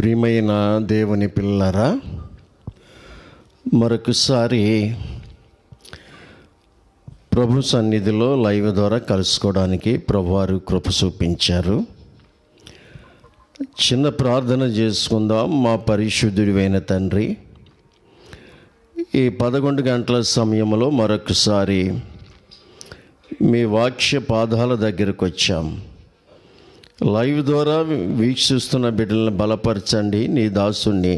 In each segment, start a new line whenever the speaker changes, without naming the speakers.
ప్రియమైన దేవుని పిల్లరా, మరొకసారి ప్రభు సన్నిధిలో లైవ్ ద్వారా కలుసుకోవడానికి ప్రభువారు కృప చూపించారు. చిన్న ప్రార్థన చేసుకుందాం. మా పరిశుద్ధుడైన తండ్రి, ఈ 11 గంటల సమయంలో మరొకసారి మీ వాక్య పాదాల దగ్గరకు వచ్చాం. లైవ్ ద్వారా వీక్షిస్తున్న బిడ్డలను బలపరచండి, నీ దాసుని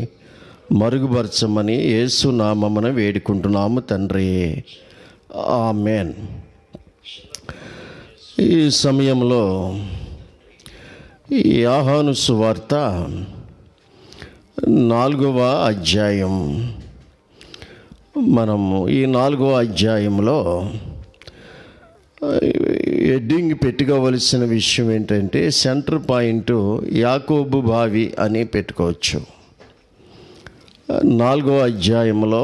మరుగుపరచమని యేసు నామమున వేడుకుంటున్నాము తండ్రి, ఆమేన్. ఈ సమయంలో ఈ యోహాను సువార్త 4వ అధ్యాయం, మనము ఈ 4వ అధ్యాయంలో హెడ్డింగ్ పెట్టుకోవలసిన విషయం ఏంటంటే, సెంటర్ పాయింట్ యాకోబు బావి అని పెట్టుకోవచ్చు. 4వ అధ్యాయంలో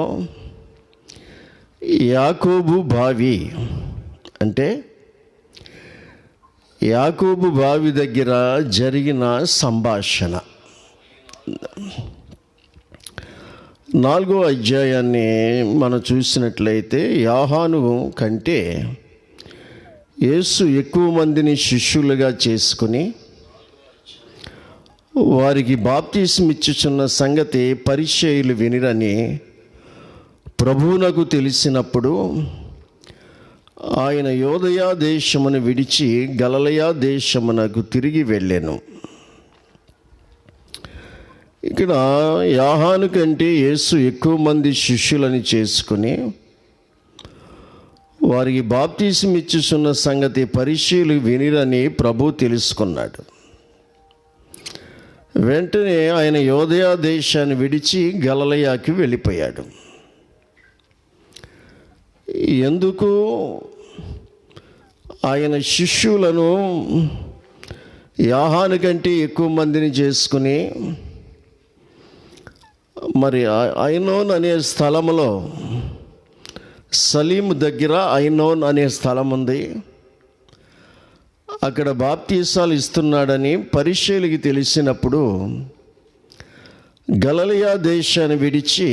యాకోబు బావి అంటే యాకోబు బావి దగ్గర జరిగిన సంభాషణ. 4వ అధ్యాయాన్ని మనం చూసినట్లయితే, యోహాను కంటే యేసు ఎక్కువ మందిని శిష్యులుగా చేసుకుని వారికి బాప్తిస్మం ఇచ్చుచున్న సంగతి పరిచయులు వినిరని ప్రభువునకు తెలిసినప్పుడు ఆయన యోదయ దేశమును విడిచి గలిలయ దేశమునకు తిరిగి వెళ్ళెను. ఇక్కడ యోహాను కంటే యేసు ఎక్కువ మంది శిష్యులని చేసుకుని వారికి బాప్తిస్మం ఇచ్చుచున్న సంగతి పరిచయులు వినిరని ప్రభు తెలుసుకున్నాడు. వెంటనే ఆయన యోదయ దేశాన్ని విడిచి గలిలయకి వెళ్ళిపోయాడు. ఎందుకు? ఆయన శిష్యులను యోహాను కంటే ఎక్కువ మందిని చేసుకుని మరి ఐనోన్ అనే స్థలంలో, సలీం దగ్గర ఐనోన్ అనే స్థలం ఉంది, అక్కడ బాప్తీసాలు ఇస్తున్నాడని పరిచయులకి తెలిసినప్పుడు గలిలయ దేశాన్ని విడిచి,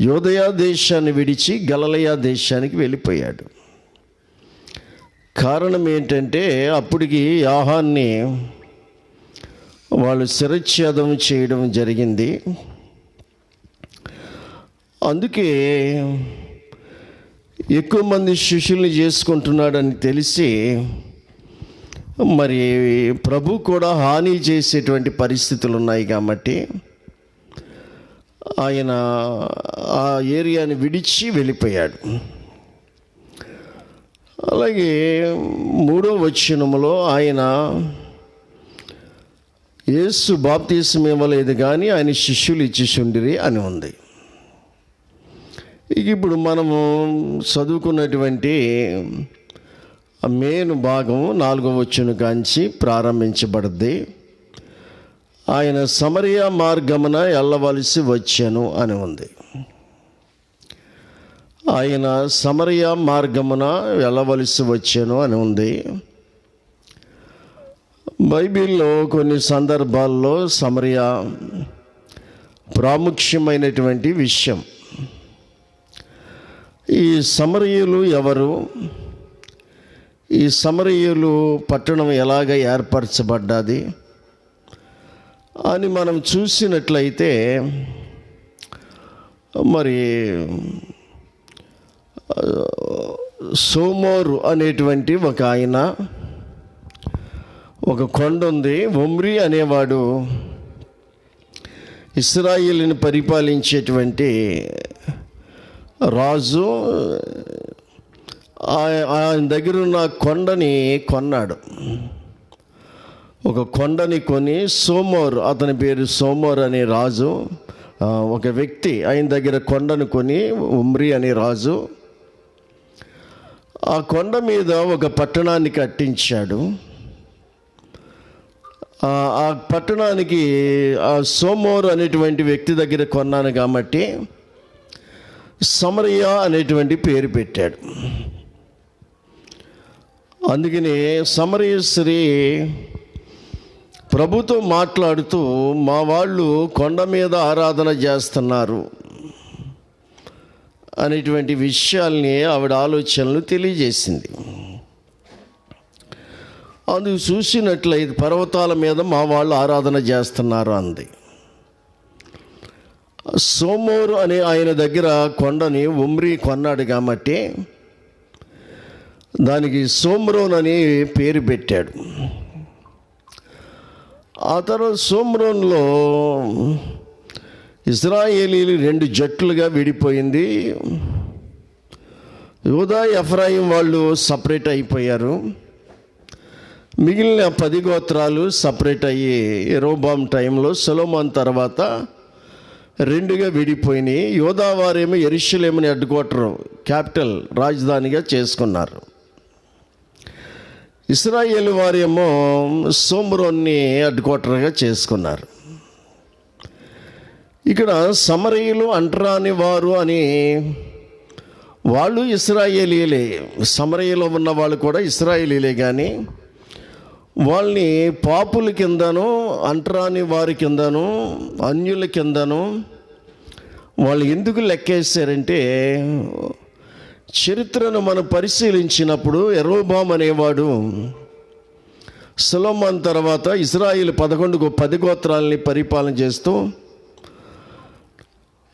యోదయ దేశాన్ని విడిచి గలిలయ దేశానికి వెళ్ళిపోయాడు. కారణం ఏంటంటే, అప్పటికి యోహాన్ని వాళ్ళు శిరచ్ఛేదం చేయడం జరిగింది. అందుకే ఎక్కువ మంది శిష్యుల్ని చేసుకుంటున్నాడని తెలిసి మరి ప్రభు కూడా హాని చేసేటువంటి పరిస్థితులు ఉన్నాయి కాబట్టి ఆయన ఆ ఏరియాని విడిచి వెళ్ళిపోయాడు. అలాగే 3వ వచనములో ఆయన యేసు బాప్తిస్మం ఇవ్వలేదు కానీ ఆయన శిష్యులు ఇచ్చిచుండిరి అని ఉంది. ఇప్పుడు మనము చదువుకున్నటువంటి మెయిన్ భాగం 4వ వచనం కాంచి ప్రారంభించబడింది. ఆయన సమరయ మార్గమున వెళ్ళవలసి వచ్చాను అని ఉంది. ఆయన సమరయ మార్గమున వెళ్ళవలసి వచ్చాను అని ఉంది. బైబిల్లో కొన్ని సందర్భాల్లో సమరయ ప్రాముఖ్యమైనటువంటి విషయం. ఈ సమరయులు ఎవరు? ఈ సమరయులు పట్టణం ఎలాగ ఏర్పరచబడ్డది అని మనం చూసినట్లయితే, మరి సోమోరు అనేటువంటి ఒక ఆయన, ఒక కొండ ఉంది. ఒమ్రీ అనేవాడు ఇశ్రాయేలుని పరిపాలించేటువంటి రాజు. ఆయన దగ్గర ఉన్న కొండని కొన్నాడు. ఒక కొండని కొని సోమోరు, అతని పేరు సోమోరు అనే రాజు, ఒక వ్యక్తి ఆయన దగ్గర కొండను కొని, ఒమ్రీ అనే రాజు ఆ కొండ మీద ఒక పట్టణాన్ని కట్టించాడు. ఆ పట్టణానికి ఆ సోమోరు అనేటువంటి వ్యక్తి దగ్గర కొన్నాను కాబట్టి సమరయ అనేటువంటి పేరు పెట్టాడు. అందుకని సమరయ స్త్రీ ప్రభుతో మాట్లాడుతూ మా వాళ్ళు కొండ మీద ఆరాధన చేస్తున్నారు అనేటువంటి విషయాల్ని ఆవిడ ఆలోచనలు తెలియజేసింది. అందుకు చూసినట్లయితే పర్వతాల మీద మా వాళ్ళు ఆరాధన చేస్తున్నారు అంది. సోమోరు అనే ఆయన దగ్గర కొండని ఉమ్రీ కొన్నాడు కాబట్టి దానికి సోమ్రోన్ అని పేరు పెట్టాడు. ఆ తర్వాత సోమ్రోన్లో ఇశ్రాయేలీలు 2 జట్లుగా విడిపోయింది. యూదా ఎఫ్రాయిం వాళ్ళు సపరేట్ అయిపోయారు. మిగిలిన 10 గోత్రాలు సపరేట్ అయ్యి యెరోబాము టైంలో సొలొమోను తర్వాత 2గా విడిపోయినాయి. యూదా వారేమో యెరూషలేముని హెడ్ క్వార్టర్ క్యాపిటల్ రాజధానిగా చేసుకున్నారు. ఇశ్రాయేలు వారేమో సోమ్రోన్ని హెడ్ క్వార్టర్గా చేసుకున్నారు. ఇక్కడ సమరయులు అంటరాని వారు అని వాళ్ళు ఇశ్రాయేలీలే. సమరయులో ఉన్న వాళ్ళు కూడా ఇశ్రాయేలీలే, కానీ వాళ్ళని పాపుల కిందను అంటరాని వారి కిందను అన్యుల కిందను వాళ్ళు ఎందుకు లెక్కేశారంటే, చరిత్రను మనం పరిశీలించినప్పుడు యెరోబాము అనేవాడు సొలొమోను తర్వాత ఇశ్రాయేలు 10 గోత్రాలని పరిపాలన చేస్తూ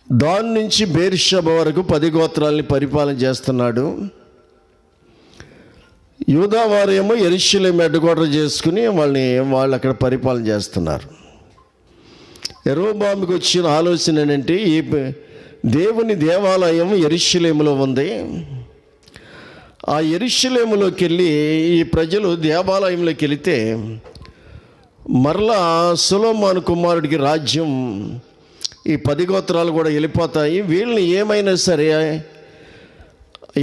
దాని నుంచి బేర్షెబా వరకు 10 గోత్రాలని పరిపాలన చేస్తున్నాడు. యూదా వారేమో యెరూషలేము హెడ్ క్వార్టర్ చేసుకుని వాళ్ళు అక్కడ పరిపాలన చేస్తున్నారు. యెరోబాముకి వచ్చిన ఆలోచన ఏంటంటే, ఈ దేవుని దేవాలయం యెరూషలేములో ఉంది. ఆ యెరూషలేములోకి వెళ్ళి ఈ ప్రజలు దేవాలయంలోకి వెళితే మరలా సొలొమోను కుమారుడికి రాజ్యం, ఈ 10 గోత్రాలు కూడా వెళ్ళిపోతాయి. వీళ్ళని ఏమైనా సరే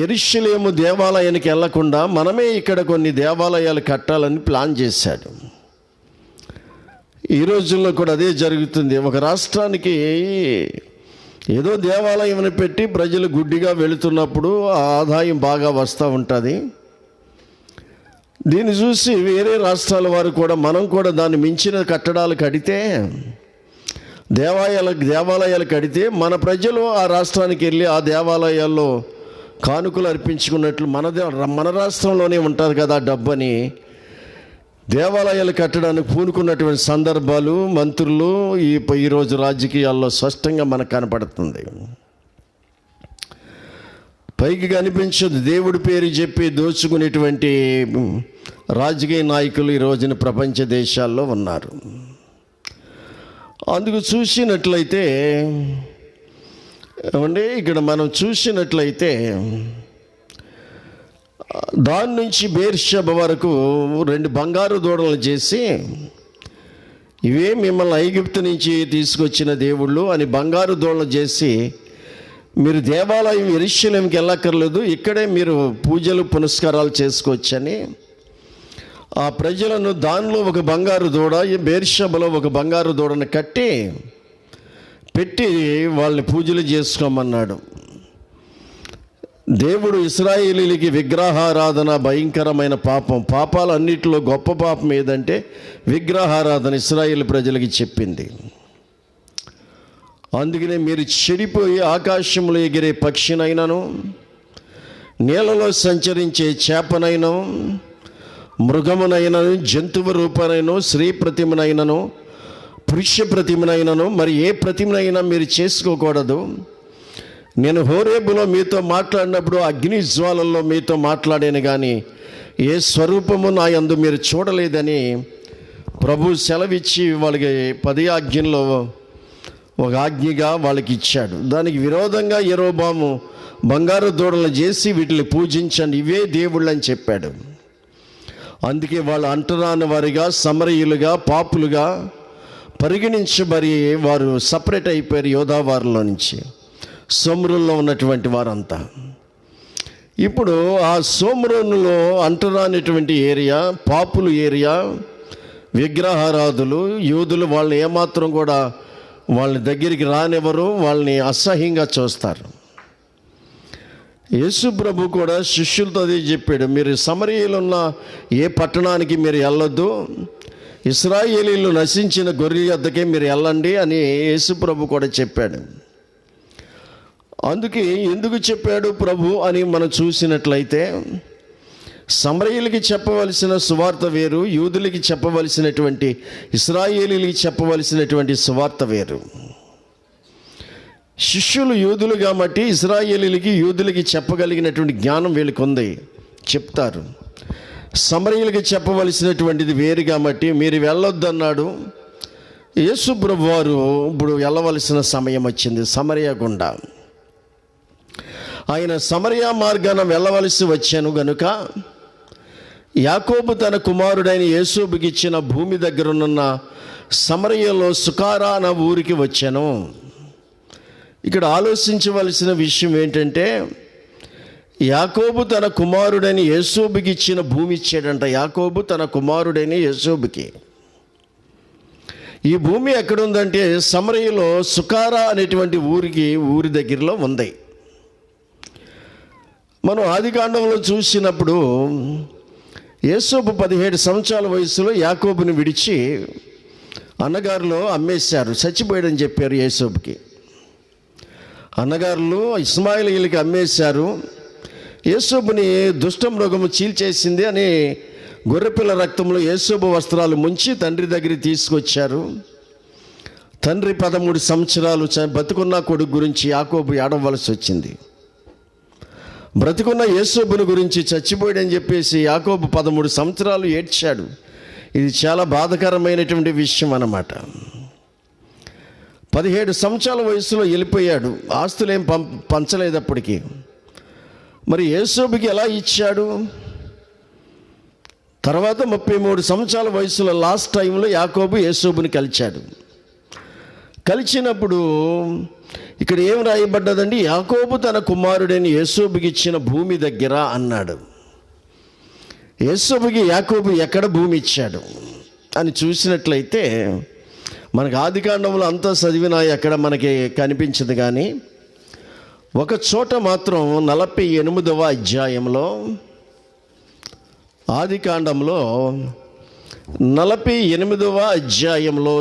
యెరూషలేము దేవాలయానికి వెళ్లకుండా మనమే ఇక్కడ కొన్ని దేవాలయాలు కట్టాలని ప్లాన్ చేశాడు. ఈ రోజుల్లో కూడా అదే జరుగుతుంది. ఒక రాష్ట్రానికి ఏదో దేవాలయం పెట్టి ప్రజలు గుడ్డిగా వెళుతున్నప్పుడు ఆదాయం బాగా వస్తూ ఉంటుంది. దీన్ని చూసి వేరే రాష్ట్రాల వారు కూడా మనం కూడా దాన్ని మించిన కట్టడాలు కడితే, దేవాలయాలు కడితే మన ప్రజలు ఆ రాష్ట్రానికి వెళ్ళి ఆ దేవాలయాల్లో కానుకలు అర్పించుకున్నట్లు మన రాష్ట్రంలోనే ఉంటుంది కదా డబ్బని దేవాలయాలు కట్టడానికి పూనుకున్నటువంటి సందర్భాలు మంత్రులు ఈరోజు రాజకీయాల్లో స్పష్టంగా మనకు కనపడుతుంది. పైకి కనిపించదు, దేవుడి పేరు చెప్పి దోచుకునేటువంటి రాజకీయ నాయకులు ఈ రోజున ప్రపంచ దేశాల్లో ఉన్నారు. అందుకు చూసినట్లయితే ఏమండి, ఇక్కడ మనం చూసినట్లయితే దాని నుంచి బేర్షెబా వరకు 2 బంగారు దూడలు చేసి, ఇవే మిమ్మల్ని ఐగుప్తు నుంచి తీసుకొచ్చిన దేవుళ్ళు అని బంగారు దూడలు చేసి, మీరు దేవాలయం యెరూషలేముకి వెళ్ళక్కర్లేదు, ఇక్కడే మీరు పూజలు పునస్కారాలు చేసుకోవచ్చని ఆ ప్రజలను దానిలో ఒక బంగారు దూడ, బేర్షెబాలో ఒక బంగారు దూడను పెట్టి వాళ్ళని పూజలు చేసుకోమన్నాడు. దేవుడు ఇశ్రాయేలీలకి విగ్రహారాధన భయంకరమైన పాపాలన్నిటిలో గొప్ప పాపం ఏదంటే విగ్రహారాధన ఇశ్రాయేలు ప్రజలకి చెప్పింది. అందుకనే మీరు చెడిపోయి ఆకాశంలో ఎగిరే పక్షినైనను, నీళ్ళలో సంచరించే చేపనైనను, మృగమునైనను, జంతువు రూపనైనను, స్త్రీ ప్రతిమనైనను, పురుష ప్రతిమనైనను, మరి ఏ ప్రతిమనైనా మీరు చేసుకోకూడదు. నేను హోరేబులో మీతో మాట్లాడినప్పుడు అగ్ని జ్వాలల్లో మీతో మాట్లాడాను, కానీ ఏ స్వరూపము నా యందు మీరు చూడలేదని ప్రభు సెలవిచ్చి వాళ్ళకి 10 ఆజ్ఞల్లో ఒక ఆజ్ఞగా వాళ్ళకి ఇచ్చాడు. దానికి విరోధంగా యెరోబాము బంగారు దూడలను చేసి వీటిని పూజించండి, ఇవే దేవుళ్ళు అని చెప్పాడు. అందుకే వాళ్ళు అంటరాని వారిగా, సమరయులుగా, పాపులుగా పరిగణించబడి వారు సపరేట్ అయిపోయారు యోధా వారిలో నుంచి, సోమ్రోన్లో ఉన్నటువంటి వారంతా. ఇప్పుడు ఆ సోమ్రోనులో అంటరానిటువంటి ఏరియా, పాపులు ఏరియా, విగ్రహారాధులు, యూదులు వాళ్ళని ఏమాత్రం కూడా వాళ్ళ దగ్గరికి రానివ్వరు, వాళ్ళని అసహ్యంగా చూస్తారు. యేసు ప్రభు కూడా శిష్యులతో అదే చెప్పాడు, మీరు సమరయలో ఉన్న ఏ పట్టణానికి మీరు వెళ్ళొద్దు, ఇశ్రాయేలీయులు నశించిన గొర్రెల వద్దకే మీరు వెళ్ళండి అని యేసు ప్రభు కూడా చెప్పాడు. అందుకే ఎందుకు చెప్పాడు ప్రభు అని మనం చూసినట్లయితే, సమరయులకి చెప్పవలసిన సువార్త వేరు, యూదులకి చెప్పవలసినటువంటి, ఇశ్రాయేలీయులకి చెప్పవలసినటువంటి సువార్త వేరు. శిష్యులు యూదులు కాబట్టి ఇశ్రాయేలీయులకి యూదులకి చెప్పగలిగినటువంటి జ్ఞానం వీళ్ళకి ఉంది, చెప్తారు. సమరయులకి చెప్పవలసినటువంటిది వేరు కాబట్టి మీరు వెళ్ళొద్దన్నాడు యేసు ప్రభు వారు. ఇప్పుడు వెళ్ళవలసిన సమయం వచ్చింది సమరయ గుండా. ఆయన సమరయ మార్గాన వెళ్ళవలసి వచ్చాను గనుక యాకోబు తన కుమారుడైన యేసోబుకి ఇచ్చిన భూమి దగ్గరనున్న సమరయలో సుకారా అన్న ఊరికి వచ్చాను. ఇక్కడ ఆలోచించవలసిన విషయం ఏంటంటే, యాకోబు తన కుమారుడైన యేసోబుకి ఇచ్చిన భూమి ఇచ్చాడంట. యాకోబు తన కుమారుడైన యేసోబుకి. ఈ భూమి ఎక్కడుందంటే సమరయలో సుకారా అనేటువంటి ఊరి దగ్గరలో ఉంది. మనం ఆదికాండంలో చూసినప్పుడు యేసోబు 17 సంవత్సరాల వయసులో యాకోబుని విడిచి అన్నగారులో అమ్మేశారు, చచ్చిపోయాడని చెప్పారు యేసోబుకి. అన్నగారులు ఇస్మాయిలీయులకి అమ్మేశారు. యేసోబుని దుష్టమృగము చీల్చేసింది అని గొర్రెపిల్ల రక్తంలో యేసోబు వస్త్రాలు ముంచి తండ్రి దగ్గరికి తీసుకొచ్చారు. తండ్రి 13 సంవత్సరాలు బతుకున్న కొడుకు గురించి యాకోబు ఏడవలసి వచ్చింది. బ్రతికున్న యేసోబుని గురించి చచ్చిపోయాడని చెప్పేసి యాకోబు 13 సంవత్సరాలు ఏడ్చాడు. ఇది చాలా బాధాకరమైనటువంటి విషయం అన్నమాట. 17 సంవత్సరాల వయసులో వెళ్ళిపోయాడు. ఆస్తులేం పంచలేదప్పటికీ. మరి యేసోబుకి ఎలా ఇచ్చాడు? తర్వాత 33 సంవత్సరాల వయసులో లాస్ట్ టైంలో యాకోబు యేసోబుని కలిచాడు. కలిసినప్పుడు ఇక్కడ ఏం రాయబడ్డదండి? యాకోబు తన కుమారుడైన యేసోబుకి ఇచ్చిన భూమి దగ్గర అన్నాడు. యేసోబుకి యాకోబు ఎక్కడ భూమి ఇచ్చాడు అని చూసినట్లయితే, మనకు ఆదికాండంలో అంతా చదివినా ఎక్కడ మనకి కనిపించదు. కానీ ఒక చోట మాత్రం 48వ అధ్యాయంలో, ఆదికాండంలో 48వ అధ్యాయంలో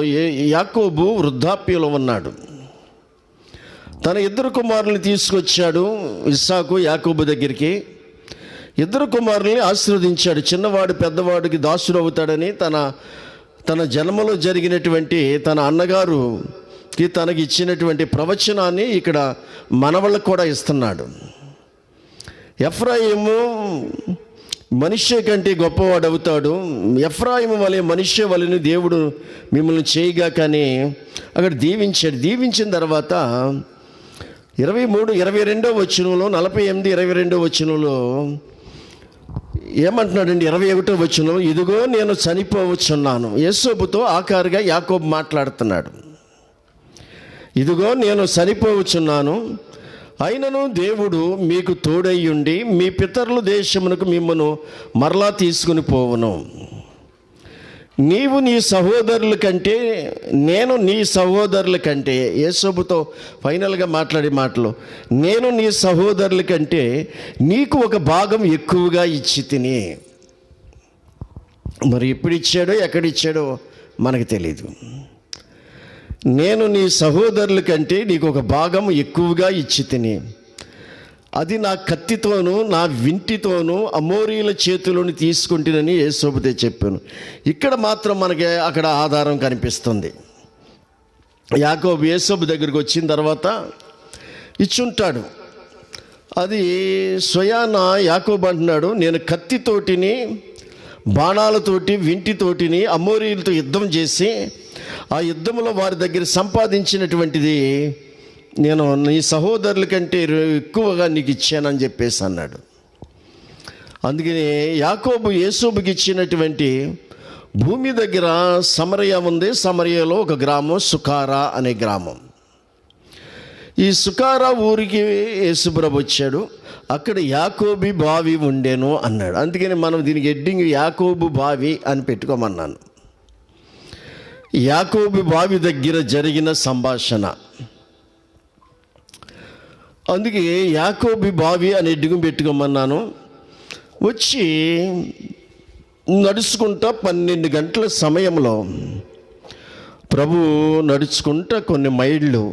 యాకోబు వృద్ధాప్యంలో ఉన్నాడు. తన 2 కుమారుల్ని తీసుకొచ్చాడు ఇస్సాకు యాకోబు దగ్గరికి. 2 కుమారుల్ని ఆశీర్వదించాడు. చిన్నవాడు పెద్దవాడికి దాసుడు అవుతాడని తన జన్మలో జరిగినటువంటి తన అన్నగారుకి తనకి ఇచ్చినటువంటి ప్రవచనాన్ని ఇక్కడ మనవళ్ళకు కూడా ఇస్తున్నాడు. ఎఫ్రాయిము మనిషి కంటే గొప్పవాడు అవుతాడు, ఎఫ్రాయిము వలె మనిషి వలెను దేవుడు మిమ్మల్ని చేయగా కానీ అక్కడ దీవించాడు. దీవించిన తర్వాత 23, 22వ వచనంలో, 48, 22వ వచనంలో ఏమంటున్నాడండి? 21వ వచనంలో, ఇదిగో నేను చనిపోవచ్చున్నాను. యేసోబుతో ఆఖరుగా యాకోబు మాట్లాడుతున్నాడు. ఇదిగో నేను చనిపోవచ్చున్నాను, అయినను దేవుడు మీకు తోడయ్యుండి మీ పితరుల దేశమునకు మిమ్మను మరలా తీసుకుని పోవును. నీవు నీ సహోదరుల కంటే, నేను నీ సహోదరుల కంటే, యేసోబుతో ఫైనల్గా మాట్లాడే మాటలు, నేను నీ సహోదరుల కంటే నీకు ఒక భాగం ఎక్కువగా ఇచ్చి తిని. మరి ఎప్పుడు ఇచ్చాడో ఎక్కడిచ్చాడో మనకు తెలీదు. నేను నీ సహోదరుల కంటే నీకు ఒక భాగం ఎక్కువగా ఇచ్చి తిని, అది నా కత్తితోనూ నా వింటితోనూ అమోరీల చేతిలోని తీసుకుంటునని యేసోబుతో చెప్పాను. ఇక్కడ మాత్రం మనకి అక్కడ ఆధారం కనిపిస్తుంది. యాకోబు యేసోబు దగ్గరికి వచ్చిన తర్వాత ఇచ్చుంటాడు. అది స్వయాన యాకోబు అంటున్నాడు, నేను కత్తితోటిని బాణాలతోటి వింటితోటిని అమోరీలతో యుద్ధం చేసి ఆ యుద్ధంలో వారి దగ్గర సంపాదించినటువంటిది నేను నీ సహోదరుల కంటే ఎక్కువగా నీకు ఇచ్చానని చెప్పేసి అన్నాడు. అందుకని యాకోబు యేసోబుకి ఇచ్చినటువంటి భూమి దగ్గర సమరయ ఉంది. సమరయలో ఒక గ్రామం సుకారా అనే గ్రామం. ఈ సుకారా ఊరికి యేసుప్రభు వచ్చాడు. అక్కడ యాకోబు బావి ఉండేను అన్నాడు. అందుకని మనం దీనికి హెడ్డింగ్ యాకోబు బావి అని పెట్టుకోమన్నాను. యాకోబు బావి దగ్గర జరిగిన సంభాషణ. అందుకే యాకోబు బావి అని హెడ్డింగ్ పెట్టుకోమన్నాను. వచ్చి నడుచుకుంటా 12 గంటల సమయంలో ప్రభు నడుచుకుంటా కొన్ని మైళ్ళు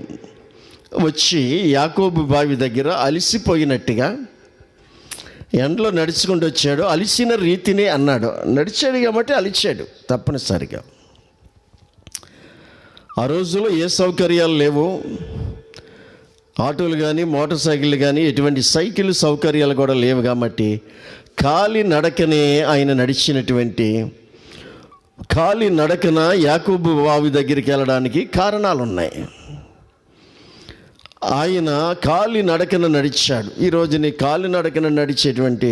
వచ్చి యాకోబు బావి దగ్గర అలిసిపోయినట్టుగా ఎండలో నడుచుకుంటూ వచ్చాడు. అలిసిన రీతిని అన్నాడు. నడిచాడు కాబట్టి అలిచాడు తప్పనిసరిగా. ఆ రోజుల్లో ఏ సౌకర్యాలు లేవు, ఆటోలు కానీ మోటార్ సైకిళ్ళు కానీ ఎటువంటి సైకిల్ సౌకర్యాలు కూడా లేవు కాబట్టి కాలి నడకనే ఆయన నడిచినటువంటి కాలి నడకన యాకోబు బావి దగ్గరికి వెళ్ళడానికి కారణాలు ఉన్నాయి. ఆయన కాలి నడకన నడిచాడు. ఈరోజుని కాలి నడకన నడిచేటువంటి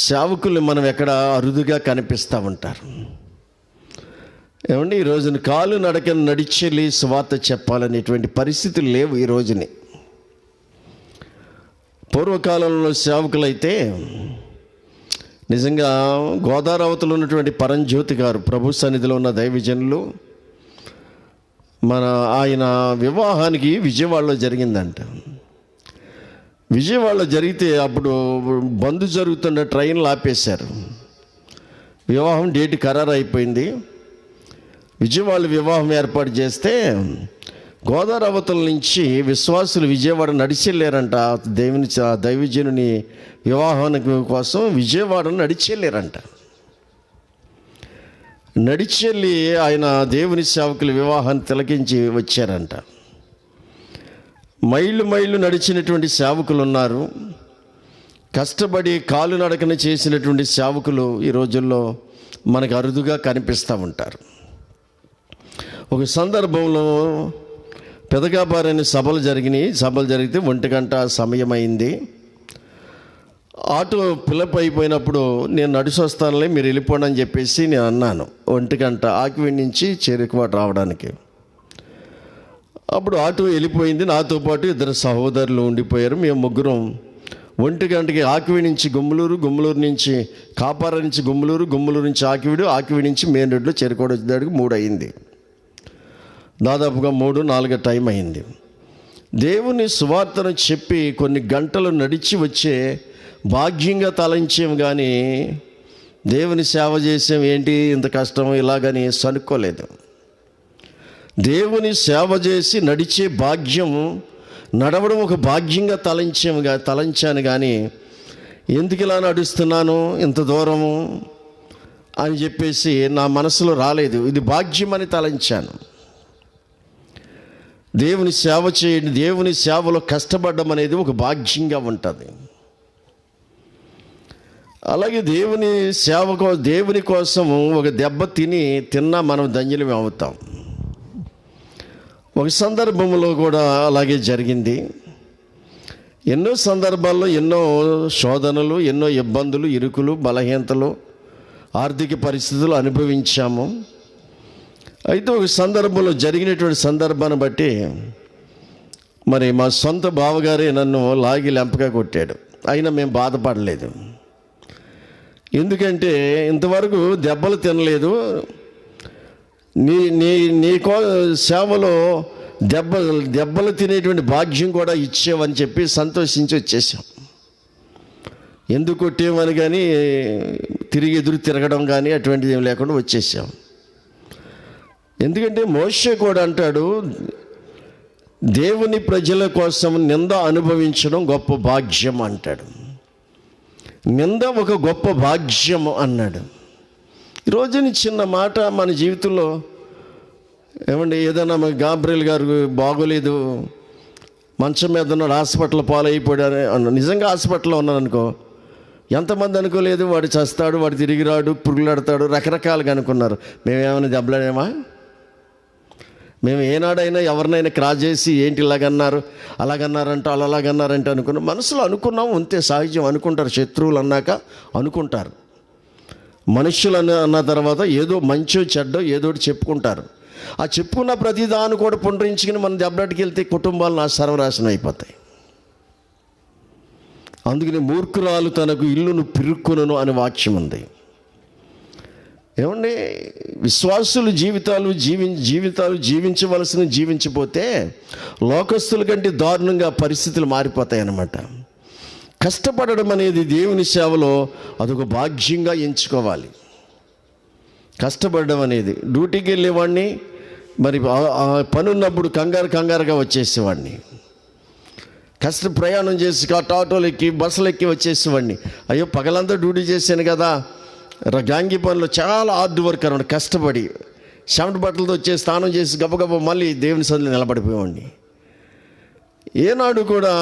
సేవకులు మనం ఎక్కడ అరుదుగా కనిపిస్తూ ఉంటారు. ఏమండి, ఈ రోజున కాలు నడకన నడిచెళ్ళి సువార్త చెప్పాలనేటువంటి పరిస్థితులు లేవు ఈ రోజుని. పూర్వకాలంలో సేవకులైతే నిజంగా గోదావరి అవతల ఉన్నటువంటి పరంజ్యోతి గారు, ప్రభు సన్నిధిలో ఉన్న దైవజనులు, ఆయన వివాహానికి విజయవాడలో జరిగిందంట. విజయవాడలో జరిగితే అప్పుడు బంద్ జరుగుతున్న ట్రైన్లు ఆపేశారు. వివాహం డేట్ ఖరారు అయిపోయింది. విజయవాడ వివాహం ఏర్పాటు చేస్తే గోదావరి అవతల నుంచి విశ్వాసులు విజయవాడ నడిచెళ్ళారంట. దైవజనుని వివాహానికి కోసం విజయవాడను నడిచెళ్ళారంట. నడిచెళ్ళి ఆయన దేవుని సేవకుల వివాహాన్ని తిలకించి వచ్చారంట. మైళ్ళు నడిచినటువంటి సేవకులు ఉన్నారు. కష్టపడి కాలు నడకన చేసినటువంటి సేవకులు ఈ రోజుల్లో మనకు అరుదుగా కనిపిస్తూ ఉంటారు. ఒక సందర్భంలో పెదగాబారని సభలు జరిగితే 1 గంట సమయం అయింది. ఆటో పిలప్ అయిపోయినప్పుడు నేను నడిచి వస్తానులే, మీరు వెళ్ళిపోండి అని చెప్పేసి నేను అన్నాను. 1 గంట ఆకివీడి నుంచి చేరుకువాట రావడానికి. అప్పుడు ఆటో వెళ్ళిపోయింది. నాతో పాటు 2 సహోదరులు ఉండిపోయారు. మేము ముగ్గురం 1 గంటకి ఆకివీడి నుంచి గుమ్మలూరు నుంచి కాపార నుంచి గుమ్మలూరు నుంచి ఆకివీడి నుంచి మెయిన్ రోడ్లో చేరుకోవడం వచ్చేదానికి 3 అయింది. దాదాపుగా 3-4 టైం అయింది. దేవుని సువార్తను చెప్పి కొన్ని గంటలు నడిచి వచ్చే భాగ్యంగా తలంచాం, కానీ దేవుని సేవ చేసాం ఏంటి ఇంత కష్టం ఇలాగని సనుక్కోలేదు. దేవుని సేవ చేసి నడిచే భాగ్యం, నడవడం ఒక భాగ్యంగా తలంచాను, కానీ ఎందుకు ఇలా నడుస్తున్నాను ఇంత దూరము అని చెప్పేసి నా మనసులో రాలేదు. ఇది భాగ్యం అని తలంచాను. దేవుని సేవ చేయండి, దేవుని సేవలో కష్టపడడం అనేది ఒక భాగ్యంగా ఉంటుంది. అలాగే దేవుని కోసం ఒక దెబ్బ తిన్నా మనం ధన్యులమే అవుతాం. ఒక సందర్భంలో కూడా అలాగే జరిగింది. ఎన్నో సందర్భాల్లో ఎన్నో శోధనలు, ఎన్నో ఇబ్బందులు, ఇరుకులు, బలహీనతలు, ఆర్థిక పరిస్థితులు అనుభవించాము. అయితే ఒక సందర్భంలో జరిగినటువంటి సందర్భాన్ని బట్టి మరి మా సొంత బావగారే నన్ను లాగి లెంపగా కొట్టాడు. అయినా మేము బాధపడలేదు. ఎందుకంటే ఇంతవరకు దెబ్బలు తినలేదు. నీ సేవలో దెబ్బలు తినేటువంటి భాగ్యం కూడా ఇచ్చేవని చెప్పి సంతోషించి వచ్చేసాం. ఎందుకు కొట్టేమని కానీ తిరిగి ఎదురు తిరగడం కానీ అటువంటిది ఏం లేకుండా వచ్చేసాం. ఎందుకంటే మోషే కూడా అంటాడు, దేవుని ప్రజల కోసం నింద అనుభవించడం గొప్ప భాగ్యం అంటాడు. నింద ఒక గొప్ప భాగ్యం అన్నాడు. ఈరోజుని చిన్న మాట మన జీవితంలో ఏమండి, ఏదైనా గాబ్రియల్ గారు బాగోలేదు, మంచం మీద ఉన్నాడు, హాస్పిటల్ పాలైపోయాడు అన్న, నిజంగా హాస్పిటల్లో ఉన్నాను అనుకో, ఎంతమంది అనుకోలేదు వాడు చస్తాడు, వాడు తిరిగి రాడు, పురుగులాడతాడు, రకరకాలుగా అనుకున్నారు. మేమేమైనా దెబ్బలాడేమా? మేము ఏనాడైనా ఎవరినైనా క్రాస్ చేసి ఏంటి అలాగన్నారంట అలాగన్నారంటే అనుకున్నాం. మనసులో అనుకున్నాం, అంతే, సహజం అనుకుంటారు. శత్రువులు అన్నాక అనుకుంటారు. మనుషులు అన్న తర్వాత ఏదో మంచో చెడ్డో ఏదోటి చెప్పుకుంటారు. ఆ చెప్పుకున్న ప్రతిదాన్ని కూడా పునరించుకుని మనం దెబ్బలాటికి వెళ్తే కుటుంబాలు సర్వనాశనం అయిపోతాయి. అందుకని మూర్ఖురాలు తనకు ఇల్లును పిరుక్కును అనే వాక్యం ఉంది. ఏమండి, విశ్వాసులు జీవితాలు జీవించవలసిన జీవించిపోతే లోకస్తుల కంటే దారుణంగా పరిస్థితులు మారిపోతాయి అన్నమాట. కష్టపడడం అనేది దేవుని సేవలో అదొక భాగ్యంగా ఎంచుకోవాలి. కష్టపడడం అనేది, డ్యూటీకి వెళ్ళేవాడిని, మరి పని ఉన్నప్పుడు కంగారుగా వచ్చేసేవాడిని. ప్రయాణం చేసి ఆటోలు ఎక్కి బస్సులు ఎక్కి వచ్చేసేవాడిని. అయ్యో పగలంతా డ్యూటీ చేశాను కదా. గాంగి పనులు చాలా హార్డ్ వర్క్ అన్నమాట. కష్టపడి చెమట బట్టలతో వచ్చే స్నానం చేసి గబగబ మళ్ళీ దేవుని సన్నిధిలో నిలబడిపోయేవాడిని. ఏనాడు కూడా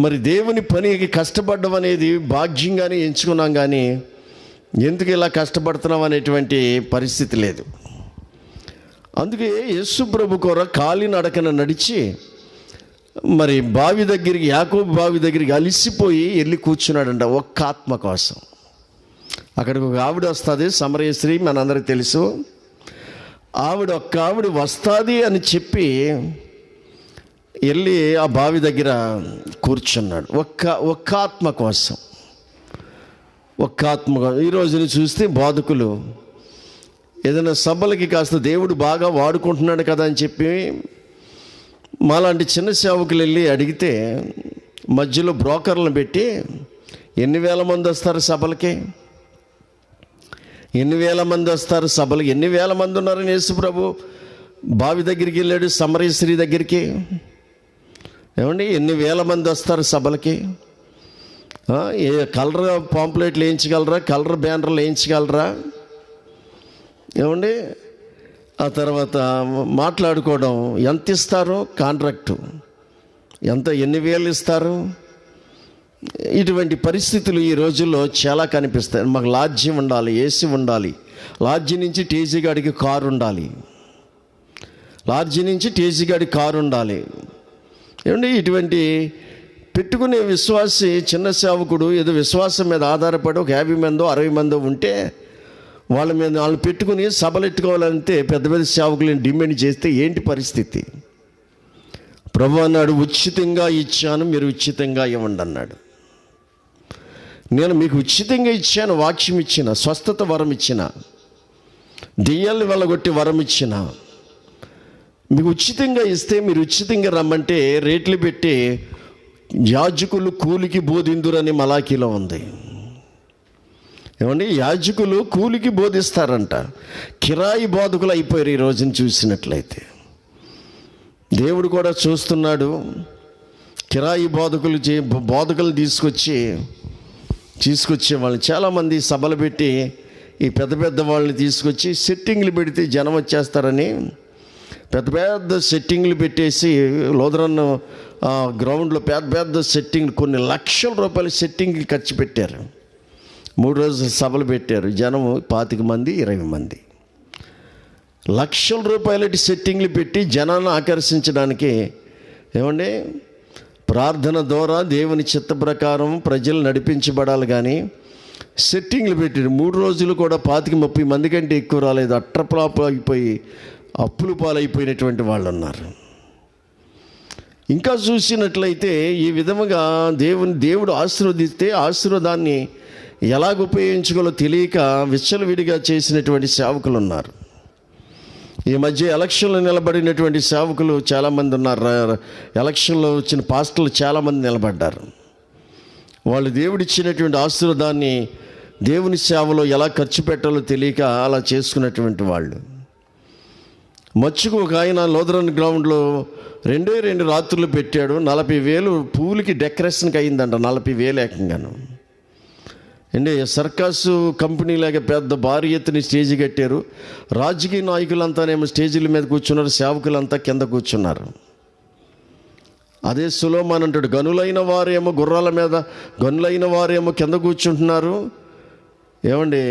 మరి దేవుని పనికి కష్టపడడం అనేది భాగ్యంగానే ఎంచుకున్నాం, కానీ ఎందుకు ఇలా కష్టపడుతున్నాం అనేటువంటి పరిస్థితి లేదు. అందుకే యేసు ప్రభు కొరకు కాలినడకన నడిచి మరి బావి దగ్గరికి, యాకోబు బావి దగ్గరికి అలిసిపోయి వెళ్ళి కూర్చున్నాడంట ఒక్క ఆత్మ కోసం. అక్కడికి ఒక ఆవిడ వస్తుంది, సమరయ స్త్రీ, మనందరికీ తెలుసు. ఒక్క ఆవిడ వస్తుంది అని చెప్పి వెళ్ళి ఆ బావి దగ్గర కూర్చున్నాడు ఒక్క ఆత్మ కోసం. ఈ రోజుని చూస్తే బోధకులు ఏదైనా సభలకి కాస్త దేవుడు బాగా వాడుకుంటున్నాడు కదా అని చెప్పి మాలాంటి చిన్న సేవకులు వెళ్ళి అడిగితే మధ్యలో బ్రోకర్లను పెట్టి ఎన్ని వేల మంది వస్తారు సభలకి, ఎన్ని వేల మంది వస్తారు సభలకి, ఎన్ని వేల మంది ఉన్నారని యేసు ప్రభు బావి దగ్గరికి వెళ్ళాడు, సమరయ స్త్రీ దగ్గరికి. ఏమండి, ఎన్ని వేల మంది వస్తారు సభలకి? ఏ కలర్ పాంప్లెట్లు వేయించగలరా, కలర్ బ్యానర్లు వేయించగలరా? ఏమండి, ఆ తర్వాత మాట్లాడుకోవడం, ఎంత ఇస్తారు కాంట్రాక్టు, ఎన్ని వేలు ఇస్తారు, ఇటువంటి పరిస్థితులు ఈ రోజుల్లో చాలా కనిపిస్తాయి. మాకు లాడ్జి ఉండాలి, ఏసీ ఉండాలి, లాడ్జి నుంచి టీజీ గాడికి కారు ఉండాలి, లాడ్జి నుంచి టీజీ గాడి కారు ఉండాలి. ఏమండి, ఇటువంటి పెట్టుకునే విశ్వాసి చిన్న సేవకుడు ఏదో విశ్వాసం మీద ఆధారపడి ఒక 50 మందో 60 మందో ఉంటే వాళ్ళు పెట్టుకుని సభలు ఎట్టుకోవాలంటే పెద్ద పెద్ద సేవకులను డిమాండ్ చేస్తే ఏంటి పరిస్థితి? ప్రభు అన్నాడు, ఉచితంగా ఇచ్చాను, మీరు ఉచితంగా ఇవ్వండి అన్నాడు. నేను మీకు ఉచితంగా ఇచ్చాను, వాక్యం ఇచ్చిన, స్వస్థత వరం ఇచ్చిన, దెయ్యాలను వెళ్ళగొట్టి వరం ఇచ్చిన. మీకు ఉచితంగా ఇస్తే మీరు ఉచితంగా రమ్మంటే రేట్లు పెట్టి యాజకులు కూలికి బోధిందురని మలాకీలో ఉంది. ఏమండి, యాజకులు కూలికి బోధిస్తారంట. కిరాయి బోధకులు అయిపోయారు ఈ రోజుని చూసినట్లయితే. దేవుడు కూడా చూస్తున్నాడు. కిరాయి బోధకులు తీసుకొచ్చే వాళ్ళని చాలామంది సభలు పెట్టి ఈ పెద్ద వాళ్ళని తీసుకొచ్చి సెట్టింగ్లు పెడితే జనం వచ్చేస్తారని పెద్ద సెట్టింగ్లు పెట్టేసి లోదరన్న గ్రౌండ్లో పెద్ద సెట్టింగ్లు, కొన్ని లక్షల రూపాయల సెట్టింగ్లు ఖర్చు పెట్టారు. 3 రోజులు సభలు పెట్టారు. జనము 25 మంది 20 మంది, లక్షల రూపాయల సెట్టింగ్లు పెట్టి జనాన్ని ఆకర్షించడానికి. ఏమండి, ప్రార్థన ద్వారా దేవుని చిత్త ప్రకారం ప్రజలు నడిపించబడాలి, కానీ సెట్టింగ్లు పెట్టి 3 రోజులు కూడా 25-30 మంది కంటే ఎక్కువ రాలేదు. అట్రప్లాప్ అయిపోయి అప్పులు పాలైపోయినటువంటి వాళ్ళు ఉన్నారు. ఇంకా చూసినట్లయితే ఈ విధముగా దేవుడు ఆశీర్వదిస్తే ఆశీర్వాదాన్ని ఎలాగ ఉపయోగించుకోవాలో తెలియక విచ్చలవిడిగా చేసినటువంటి సేవకులు ఉన్నారు. ఈ మధ్య ఎలక్షన్లో నిలబడినటువంటి సేవకులు చాలామంది ఉన్నారు. ఎలక్షన్లో వచ్చిన పాస్టర్లు చాలామంది నిలబడ్డారు. వాళ్ళు దేవుడిచ్చినటువంటి ఆశీర్వాదాన్ని దేవుని సేవలో ఎలా ఖర్చు పెట్టాలో తెలియక అలా చేసుకున్నటువంటి వాళ్ళు. మచ్చుకు ఒక ఆయన లోదరన్ గ్రౌండ్లో 2 రాత్రులు పెట్టాడు. 40,000 పువ్వులకి డెకరేషన్కి అయిందంట. 40,000 ఏకంగాను. అంటే సర్కస్ కంపెనీలాగా పెద్ద భారీ ఎత్తున స్టేజీ కట్టారు. రాజకీయ నాయకులంతానేమో స్టేజీల మీద కూర్చున్నారు, సేవకులంతా కింద కూర్చున్నారు. అదే సులోమాన్ అంటాడు, గనులైన వారేమో గుర్రాల మీద, గనులైన వారేమో కింద కూర్చుంటున్నారు, ఏమండి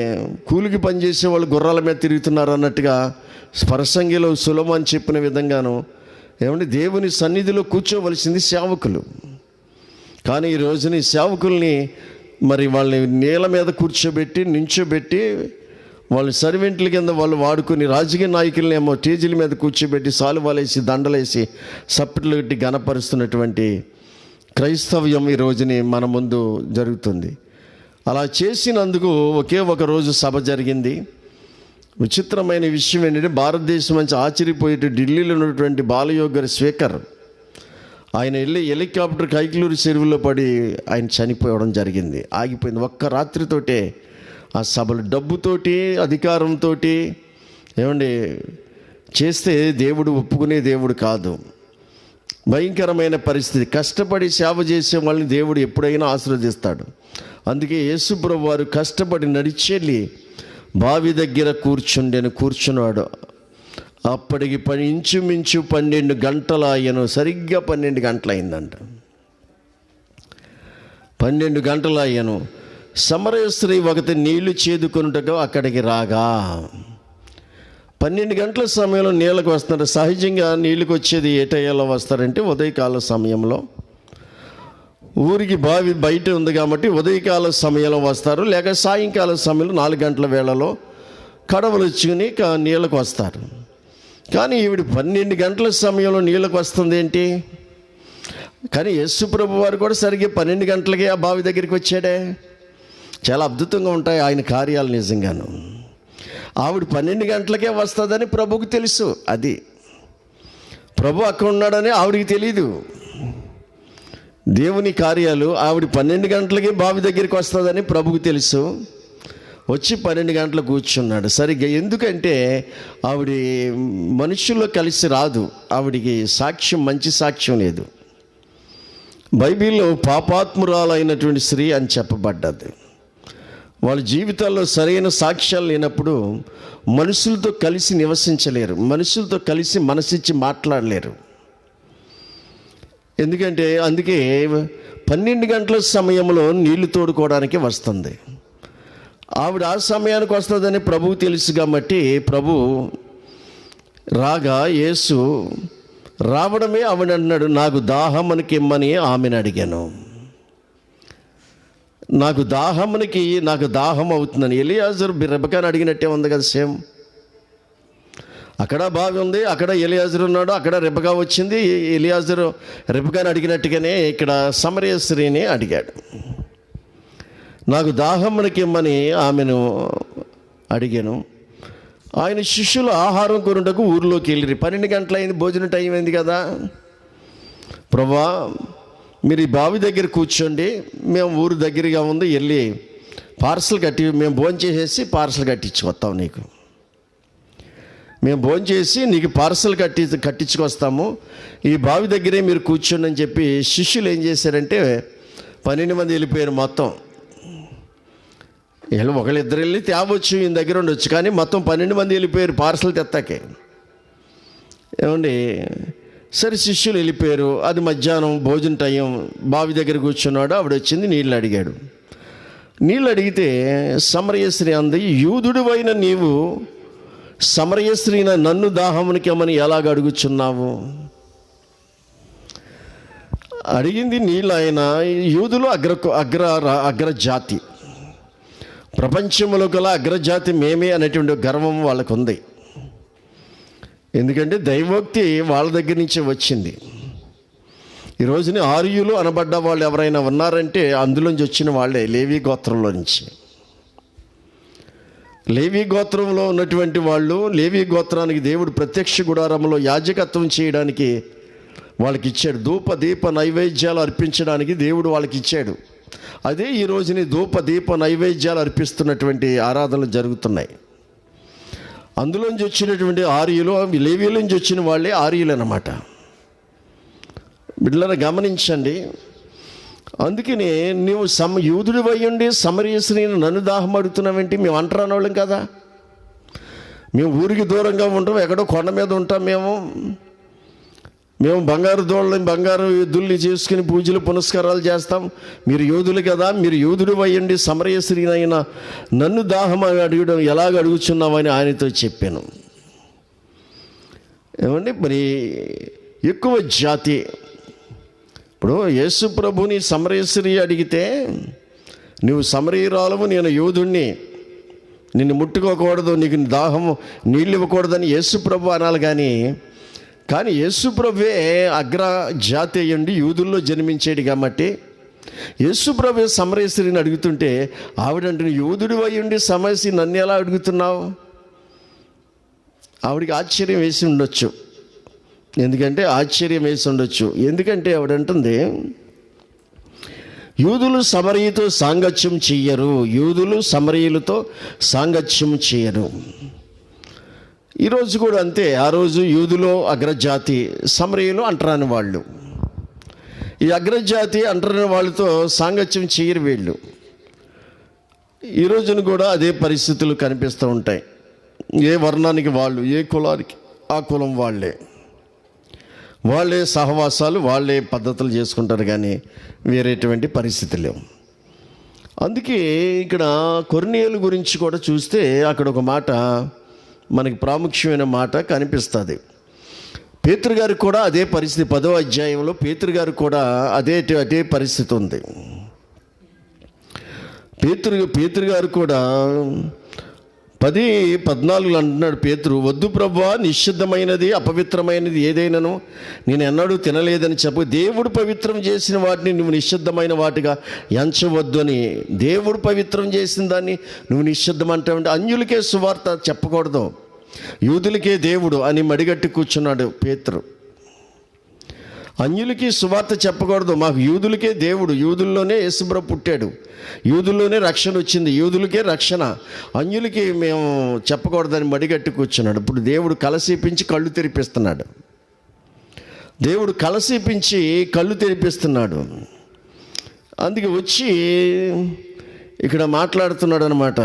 కూలికి పనిచేసే వాళ్ళు గుర్రాల మీద తిరుగుతున్నారు అన్నట్టుగా స్పర్శంగిలో సులోమాన్ చెప్పిన విధంగాను. ఏమండి, దేవుని సన్నిధిలో కూర్చోవలసింది సేవకులు. కానీ ఈ రోజుని సేవకుల్ని మరి వాళ్ళని నేల మీద నించోబెట్టి వాళ్ళు సర్వెంట్ల కింద వాళ్ళు వాడుకొని, రాజకీయ నాయకుల్ని ఏమో స్టేజీల మీద కూర్చోబెట్టి సాలువాలేసి దండలేసి సప్పట్లు పెట్టి ఘనపరుస్తున్నటువంటి క్రైస్తవ్యం ఈ రోజుని మన ముందు జరుగుతుంది. అలా చేసినందుకు ఒకే ఒక రోజు సభ జరిగింది. విచిత్రమైన విషయం ఏంటంటే, భారతదేశం నుంచి ఆశ్చర్యపోయేట ఢిల్లీలో ఉన్నటువంటి బాలయోగ స్పీకర్ ఆయన వెళ్ళి హెలికాప్టర్ కైకలూరు చెరువులో పడి ఆయన చనిపోవడం జరిగింది. ఆగిపోయింది. ఒక్క రాత్రితోటే ఆ సభలు డబ్బుతోటి అధికారంతో ఏమండి చేస్తే దేవుడు ఒప్పుకునే దేవుడు కాదు. భయంకరమైన పరిస్థితి. కష్టపడి సేవ చేసే వాళ్ళని దేవుడు ఎప్పుడైనా ఆశీర్వదిస్తాడు. అందుకే యేసుప్రభు వారు కష్టపడి నడిచెళ్ళి బావి దగ్గర కూర్చున్నాడు. అప్పటికి ఇంచుమించు 12 గంటలు అయ్యను. సరిగ్గా 12 గంటలు అయిందంట. 12 గంటలు అయ్యను. సమరయ స్త్రీ ఒకటి నీళ్లు చేదుకొనుటకు అక్కడికి రాగా 12 గంటల సమయంలో నీళ్ళకు వస్తారు. సహజంగా నీళ్ళకి వచ్చేది ఏ టైంలో వస్తారంటే ఉదయకాల సమయంలో. ఊరికి బావి బయట ఉంది కాబట్టి ఉదయకాల సమయంలో వస్తారు, లేక సాయంకాల సమయంలో 4 గంటల వేళలో కడవలు వచ్చుకుని నీళ్ళకు వస్తారు. కానీ ఈవిడ 12 గంటల సమయంలో నీళ్ళకు వస్తుంది ఏంటి? కానీ యేసుప్రభు వారు కూడా సరిగ్గా 12 గంటలకే ఆ బావి దగ్గరికి వచ్చాడే. చాలా అద్భుతంగా ఉంటాయి ఆయన కార్యాలు నిజంగాను. ఆవిడ 12 గంటలకే వస్తుందని ప్రభువుకు తెలుసు. అది ప్రభు అక్కడ ఉన్నాడని ఆవిడికి తెలీదు. దేవుని కార్యాలు ఆవిడ 12 గంటలకే బావి దగ్గరికి వస్తుందని ప్రభువుకు తెలుసు. వచ్చి 12 గంటలకు కూర్చున్నాడు సరిగ్గా. ఎందుకంటే ఆవిడ మనుషుల్లో కలిసి రాదు. ఆవిడికి సాక్ష్యం, మంచి సాక్ష్యం లేదు. బైబిల్లో పాపాత్మురాలైనటువంటి స్త్రీ అని చెప్పబడ్డది. వాళ్ళ జీవితాల్లో సరైన సాక్ష్యాలు లేనప్పుడు మనుషులతో కలిసి నివసించలేరు, మనుషులతో కలిసి మనసిచ్చి మాట్లాడలేరు. ఎందుకంటే అందుకే 12 గంటల సమయంలో నీళ్లు తోడుకోవడానికి వస్తుంది. ఆవిడ ఆ సమయానికి వస్తుందని ప్రభువు తెలుసు కాబట్టి ప్రభు రాగా యేసు రావడమే ఆవిడ అన్నాడు, నాకు దాహమునికి ఇమ్మని ఆమెను అడిగాను. నాకు దాహం అవుతుందని. ఎలియాజరు రెబెకాను అడిగినట్టే ఉంది కదా. సేమ్ అక్కడ బావి ఉంది, అక్కడ ఎలియాజరు ఉన్నాడు, అక్కడ రెబెకా వచ్చింది. ఎలియాజరు రెబెకాను అడిగినట్టుగానే ఇక్కడ సమరయ స్త్రీని అడిగాడు. నాకు దాహమునికి ఇమ్మని ఆమెను అడిగాను. ఆయన శిష్యులు ఆహారం కొనుటకు ఊరిలోకి వెళ్ళి 12 గంటలైంది, భోజనం టైం అయింది కదా. ప్రభువా మీరు ఈ బావి దగ్గర కూర్చోండి, మేము ఊరు దగ్గరగా ఉంది, వెళ్ళి పార్సల్ మేము భోజనం చేసేసి పార్సల్ కట్టించుకొస్తాం నీకు. మేము భోజనం చేసి నీకు పార్సల్ కట్టించుకొస్తాము, ఈ బావి దగ్గరే మీరు కూర్చోండి అని చెప్పి శిష్యులు ఏం చేశారంటే 12 మంది వెళ్ళిపోయారు. మొత్తం ఒకళ్ళిద్దరు వెళ్ళి తేవచ్చు, ఈయన దగ్గర ఉండొచ్చు, కానీ మొత్తం 12 మంది వెళ్ళిపోయారు పార్సల్ తెత్తాకే. ఏమండి సరే శిష్యులు వెళ్ళిపోయారు. అది మధ్యాహ్నం భోజన టైం. బావి దగ్గర కూర్చున్నాడు. ఆవిడ వచ్చింది, నీళ్ళు అడిగాడు. నీళ్ళు అడిగితే సమరయ స్త్రీ అంది, యూదుడివైన నీవు సమరయ స్త్రీన నన్ను దాహమునికేమని ఎలాగ అడుగుచున్నావు? అడిగింది నీళ్ళు. ఆయన యూదులు అగ్రజాతి, ప్రపంచంలో గల అగ్రజాతి మేమే అనేటువంటి గర్వం వాళ్ళకు ఉంది. ఎందుకంటే దైవోక్తి వాళ్ళ దగ్గర నుంచే వచ్చింది. ఈ రోజుని ఆర్యులు అనబడ్డ వాళ్ళు ఎవరైనా ఉన్నారంటే అందులోంచి వచ్చిన వాళ్ళే, లేవీ గోత్రంలో నుంచి. లేవీ గోత్రంలో ఉన్నటువంటి వాళ్ళు, లేవీ గోత్రానికి దేవుడు ప్రత్యక్ష గుడారంలో యాజకత్వం చేయడానికి వాళ్ళకి ఇచ్చాడు. ధూప దీప నైవేద్యాలు అర్పించడానికి దేవుడు వాళ్ళకి ఇచ్చాడు. అదే ఈ రోజుని ధూప దీప నైవేద్యాలు అర్పిస్తున్నటువంటి ఆరాధనలు జరుగుతున్నాయి. అందులోంచి వచ్చినటువంటి ఆర్యులు, లేవీల నుంచి వచ్చిన వాళ్ళే ఆర్యులు అన్నమాట. బిడ్డలను గమనించండి. అందుకని నువ్వు యూదుడు అయ్యుండి సమరయ స్త్రీని నన్ను దాహం అడుగుతున్నావేంటి? మేము అంటరాని వాళ్ళం కదా. మేము ఊరికి దూరంగా ఉంటాం, ఎక్కడో కొండ మీద ఉంటాం. మేము బంగారు దుల్లి చేసుకుని పూజలు పునస్కారాలు చేస్తాం. మీరు యోధులు కదా, మీరు యూదుడు అయ్యండి సమరయ స్త్రీనైనా నన్ను దాహం అడగడం ఎలాగ అడుగుచున్నామని ఆయనతో చెప్పాను. ఏమండి మరి ఎక్కువ జాతి. ఇప్పుడు యేసు ప్రభుని సమరయ స్త్రీ అడిగితే, నువ్వు సమరయురాలవు, నేను యోధుణ్ణి, నిన్ను ముట్టుకోకూడదు, నీకు దాహము నీళ్ళు ఇవ్వకూడదని యేసు ప్రభు అనాలి. కానీ యేసు ప్రభువే అగ్రజాతి అయ్యండి, యూదుల్లో జన్మించేది కాబట్టి యేసు ప్రభువే సమరయ స్త్రీని అడుగుతుంటే ఆవిడంటే యూదుడు అయ్యుండి సమరయ నన్ను ఎలా అడుగుతున్నావు? ఆవిడికి ఆశ్చర్యం వేసి ఉండొచ్చు. ఎందుకంటే ఆశ్చర్యం వేసి ఉండొచ్చు. ఎందుకంటే ఆవిడంటుంది, యూదులు సమరయతో సాంగత్యం చెయ్యరు, యూదులు సమరయులతో సాంగత్యం చేయరు. ఈరోజు కూడా అంతే. ఆ రోజు యూదులో అగ్రజాతి, సమరయులు అంటరాని వాళ్ళు. ఈ అగ్రజాతి అంటరాని వాళ్ళతో సాంగత్యం చేయరు వీళ్ళు. ఈ రోజున కూడా అదే పరిస్థితులు కనిపిస్తూ ఉంటాయి. ఏ వర్ణానికి వాళ్ళు, ఏ కులానికి ఆ కులం వాళ్ళే సహవాసాలు, వాళ్ళే పద్ధతులు చేసుకుంటారు, కానీ వేరేటువంటి పరిస్థితి లేవు. అందుకే ఇక్కడ కొర్నేలు గురించి కూడా చూస్తే అక్కడ ఒక మాట మనకి ప్రాముఖ్యమైన మాట కనిపిస్తుంది. పేతురు గారికి కూడా అదే పరిస్థితి. 10వ అధ్యాయంలో పేతురు గారికి కూడా అదే పరిస్థితి ఉంది. పేతురు గారు కూడా 10:14 అంటున్నాడు పేతురు, వద్దు ప్రభువా, నిషిద్ధమైనది అపవిత్రమైనది ఏదైనాను నేను ఎన్నడూ తినలేదని చెప్పు. దేవుడు పవిత్రం చేసిన వాటిని నువ్వు నిషిద్ధమైన వాటిగా ఎంచవద్దు అని. దేవుడు పవిత్రం చేసిన దాన్ని నువ్వు నిషిద్ధం అంటావంటే అన్యులకే సువార్త చెప్పకూడదు, యూదులకే దేవుడు అని మడిగట్టి కూర్చున్నాడు పేతురు. అన్యులకి సువార్త చెప్పకూడదు, మాకు యూదులకే దేవుడు, యూదుల్లోనే యేసుప్రభు పుట్టాడు, యూదుల్లోనే రక్షణ వచ్చింది, యూదులకే రక్షణ, అన్యులకి మేము చెప్పకూడదని మడిగట్టి కూర్చున్నాడు. ఇప్పుడు దేవుడు కలసిపించి కళ్ళు తెరిపిస్తున్నాడు. దేవుడు కలసిపించి కళ్ళు తెరిపిస్తున్నాడు. అందుకే వచ్చి ఇక్కడ మాట్లాడుతున్నాడు అనమాట.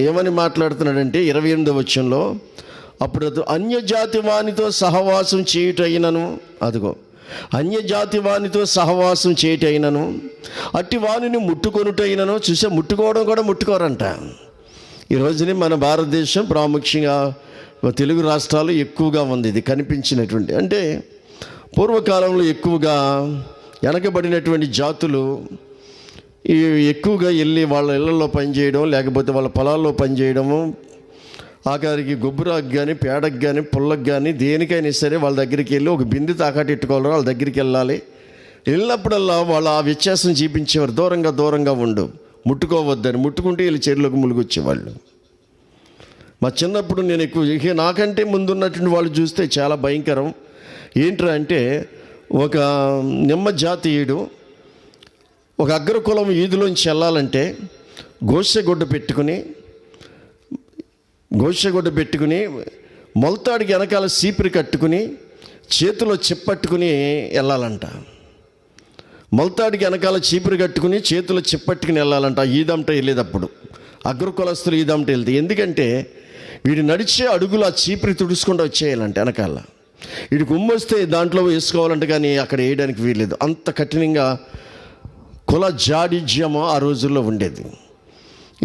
ఏమని మాట్లాడుతున్నాడంటే 28వ వచనంలో, అప్పుడు అన్యజాతి వానితో సహవాసం చేయుటైనను, అదిగో అన్యజాతి వానితో సహవాసం చేయటైనను అట్టి వానిని ముట్టుకొనుటైనను. చూసే, ముట్టుకోవడం కూడా ముట్టుకోరంట. ఈ రోజుని మన భారతదేశం ప్రాముఖ్యంగా తెలుగు రాష్ట్రాలు ఎక్కువగా ఉంది ఇది కనిపించినటువంటి. అంటే పూర్వకాలంలో ఎక్కువగా వెనకబడినటువంటి జాతులు ఎక్కువగా వెళ్ళి వాళ్ళ ఇళ్లలో పనిచేయడం, లేకపోతే వాళ్ళ పొలాల్లో పనిచేయడము, ఆఖరికి గొబ్బురాకు కానీ పేడకు కానీ పుల్లకు కానీ దేనికైనా సరే వాళ్ళ దగ్గరికి వెళ్ళి ఒక బిందె తాకట్టెట్టుకోవాలి, వాళ్ళ దగ్గరికి వెళ్ళాలి. వెళ్ళినప్పుడల్లా వాళ్ళు ఆ వ్యత్యాసం చూపించేవారు, దూరంగా ఉండు, ముట్టుకోవద్దని. ముట్టుకుంటే వీళ్ళు చెరువులకు ములుగొచ్చేవాళ్ళు. మా చిన్నప్పుడు నేను ఎక్కువ, నాకంటే ముందున్నటువంటి వాళ్ళు చూస్తే చాలా భయంకరం. ఏంట్రా అంటే, ఒక నిమ్మ జాతీయుడు ఒక అగ్రకులం ఈదులోంచి వెళ్ళాలంటే గోషెగుడ్డ పెట్టుకుని మొలతాడికి వెనకాల సీపిరి కట్టుకుని చేతిలో చెప్పట్టుకుని వెళ్ళాలంట. మొలతాడికి వెనకాల చీపురు కట్టుకుని చేతిలో చెప్పట్టుకుని వెళ్ళాలంట. ఈదంట వెళ్ళేటప్పుడు అగ్రకులస్తులు ఈదంట వెళ్తే, ఎందుకంటే వీడు నడిచే అడుగులు ఆ చీపురి తుడుచుకుంటూ వచ్చేయాలంట వెనకాల. వీడికి ఉమ్మొస్తే దాంట్లో వేసుకోవాలంట, కానీ అక్కడ వేయడానికి వీల్లేదు. అంత కఠినంగా కుల జాడిజ్యము ఆ రోజుల్లో ఉండేది.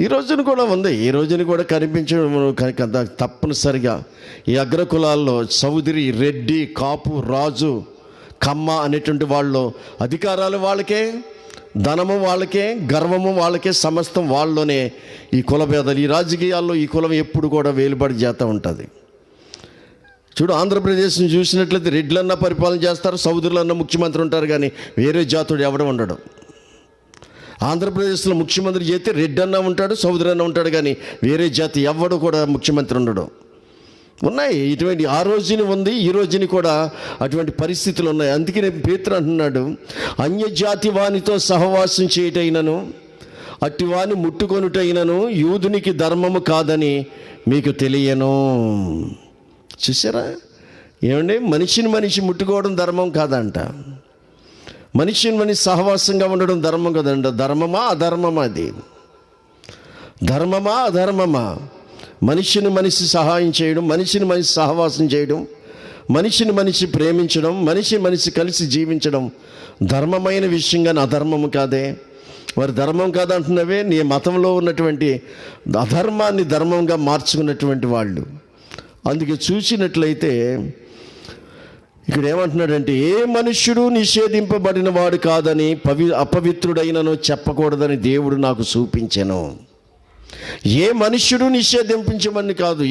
ఈ రోజున కూడా ఉంది, ఈ రోజున కూడా కనిపించడం తప్పనిసరిగా. ఈ అగ్రకులాల్లో చౌదరి, రెడ్డి, కాపు, రాజు, కమ్మ అనేటువంటి వాళ్ళు అధికారాలు వాళ్ళకే, ధనము వాళ్ళకే, గర్వము వాళ్ళకే, సమస్తం వాళ్ళలోనే ఈ కుల భేదాలు. ఈ రాజకీయాల్లో ఈ కులం ఎప్పుడు కూడా వేలుబడి చేస్తూ ఉంటుంది. చూడు, ఆంధ్రప్రదేశ్ని చూసినట్లయితే రెడ్లన్నా పరిపాలన చేస్తారు, సౌదరులన్నా ముఖ్యమంత్రి ఉంటారు, కానీ వేరే జాతుడు ఎవడం ఉండడు. ఆంధ్రప్రదేశ్లో ముఖ్యమంత్రి చేస్తే రెడ్డి అన్నా ఉంటాడు, సౌదరి అన్నా ఉంటాడు, కానీ వేరే జాతి ఎవడు కూడా ముఖ్యమంత్రి ఉండడు. ఉన్నాయి ఇటువంటి, ఆ రోజుని ఉంది, ఈ రోజుని కూడా అటువంటి పరిస్థితులు ఉన్నాయి. అందుకనే పేతురు అంటున్నాడు, అన్యజాతి వానితో సహవాసం చేయటైనను అట్టి వాని ముట్టుకొనుటైనను యూదునికి ధర్మము కాదని మీకు తెలియను. చూసారా ఏమండి, మనిషి ముట్టుకోవడం ధర్మం కాదంట. మనిషి సహవాసంగా ఉండడం ధర్మం కదంట. ధర్మమా అధర్మమా? అది ధర్మమా అధర్మమా? మనిషి సహాయం చేయడం, మనిషి సహవాసం చేయడం, మనిషి ప్రేమించడం, మనిషి కలిసి జీవించడం ధర్మమైన విషయంగా అధర్మము కాదే. వారు ధర్మం కాదంటున్నవే నీ మతంలో ఉన్నటువంటి అధర్మాన్ని ధర్మంగా మార్చుకున్నటువంటి వాళ్ళు. అందుకే చూసినట్లయితే ఇక్కడ ఏమంటున్నాడంటే, ఏ మనుష్యుడు నిషేధింపబడిన వాడు కాదని అపవిత్రుడైనను చెప్పకూడదని దేవుడు నాకు చూపించెను. ఏ మనుష్యుడు నిషేధించమని కాదు.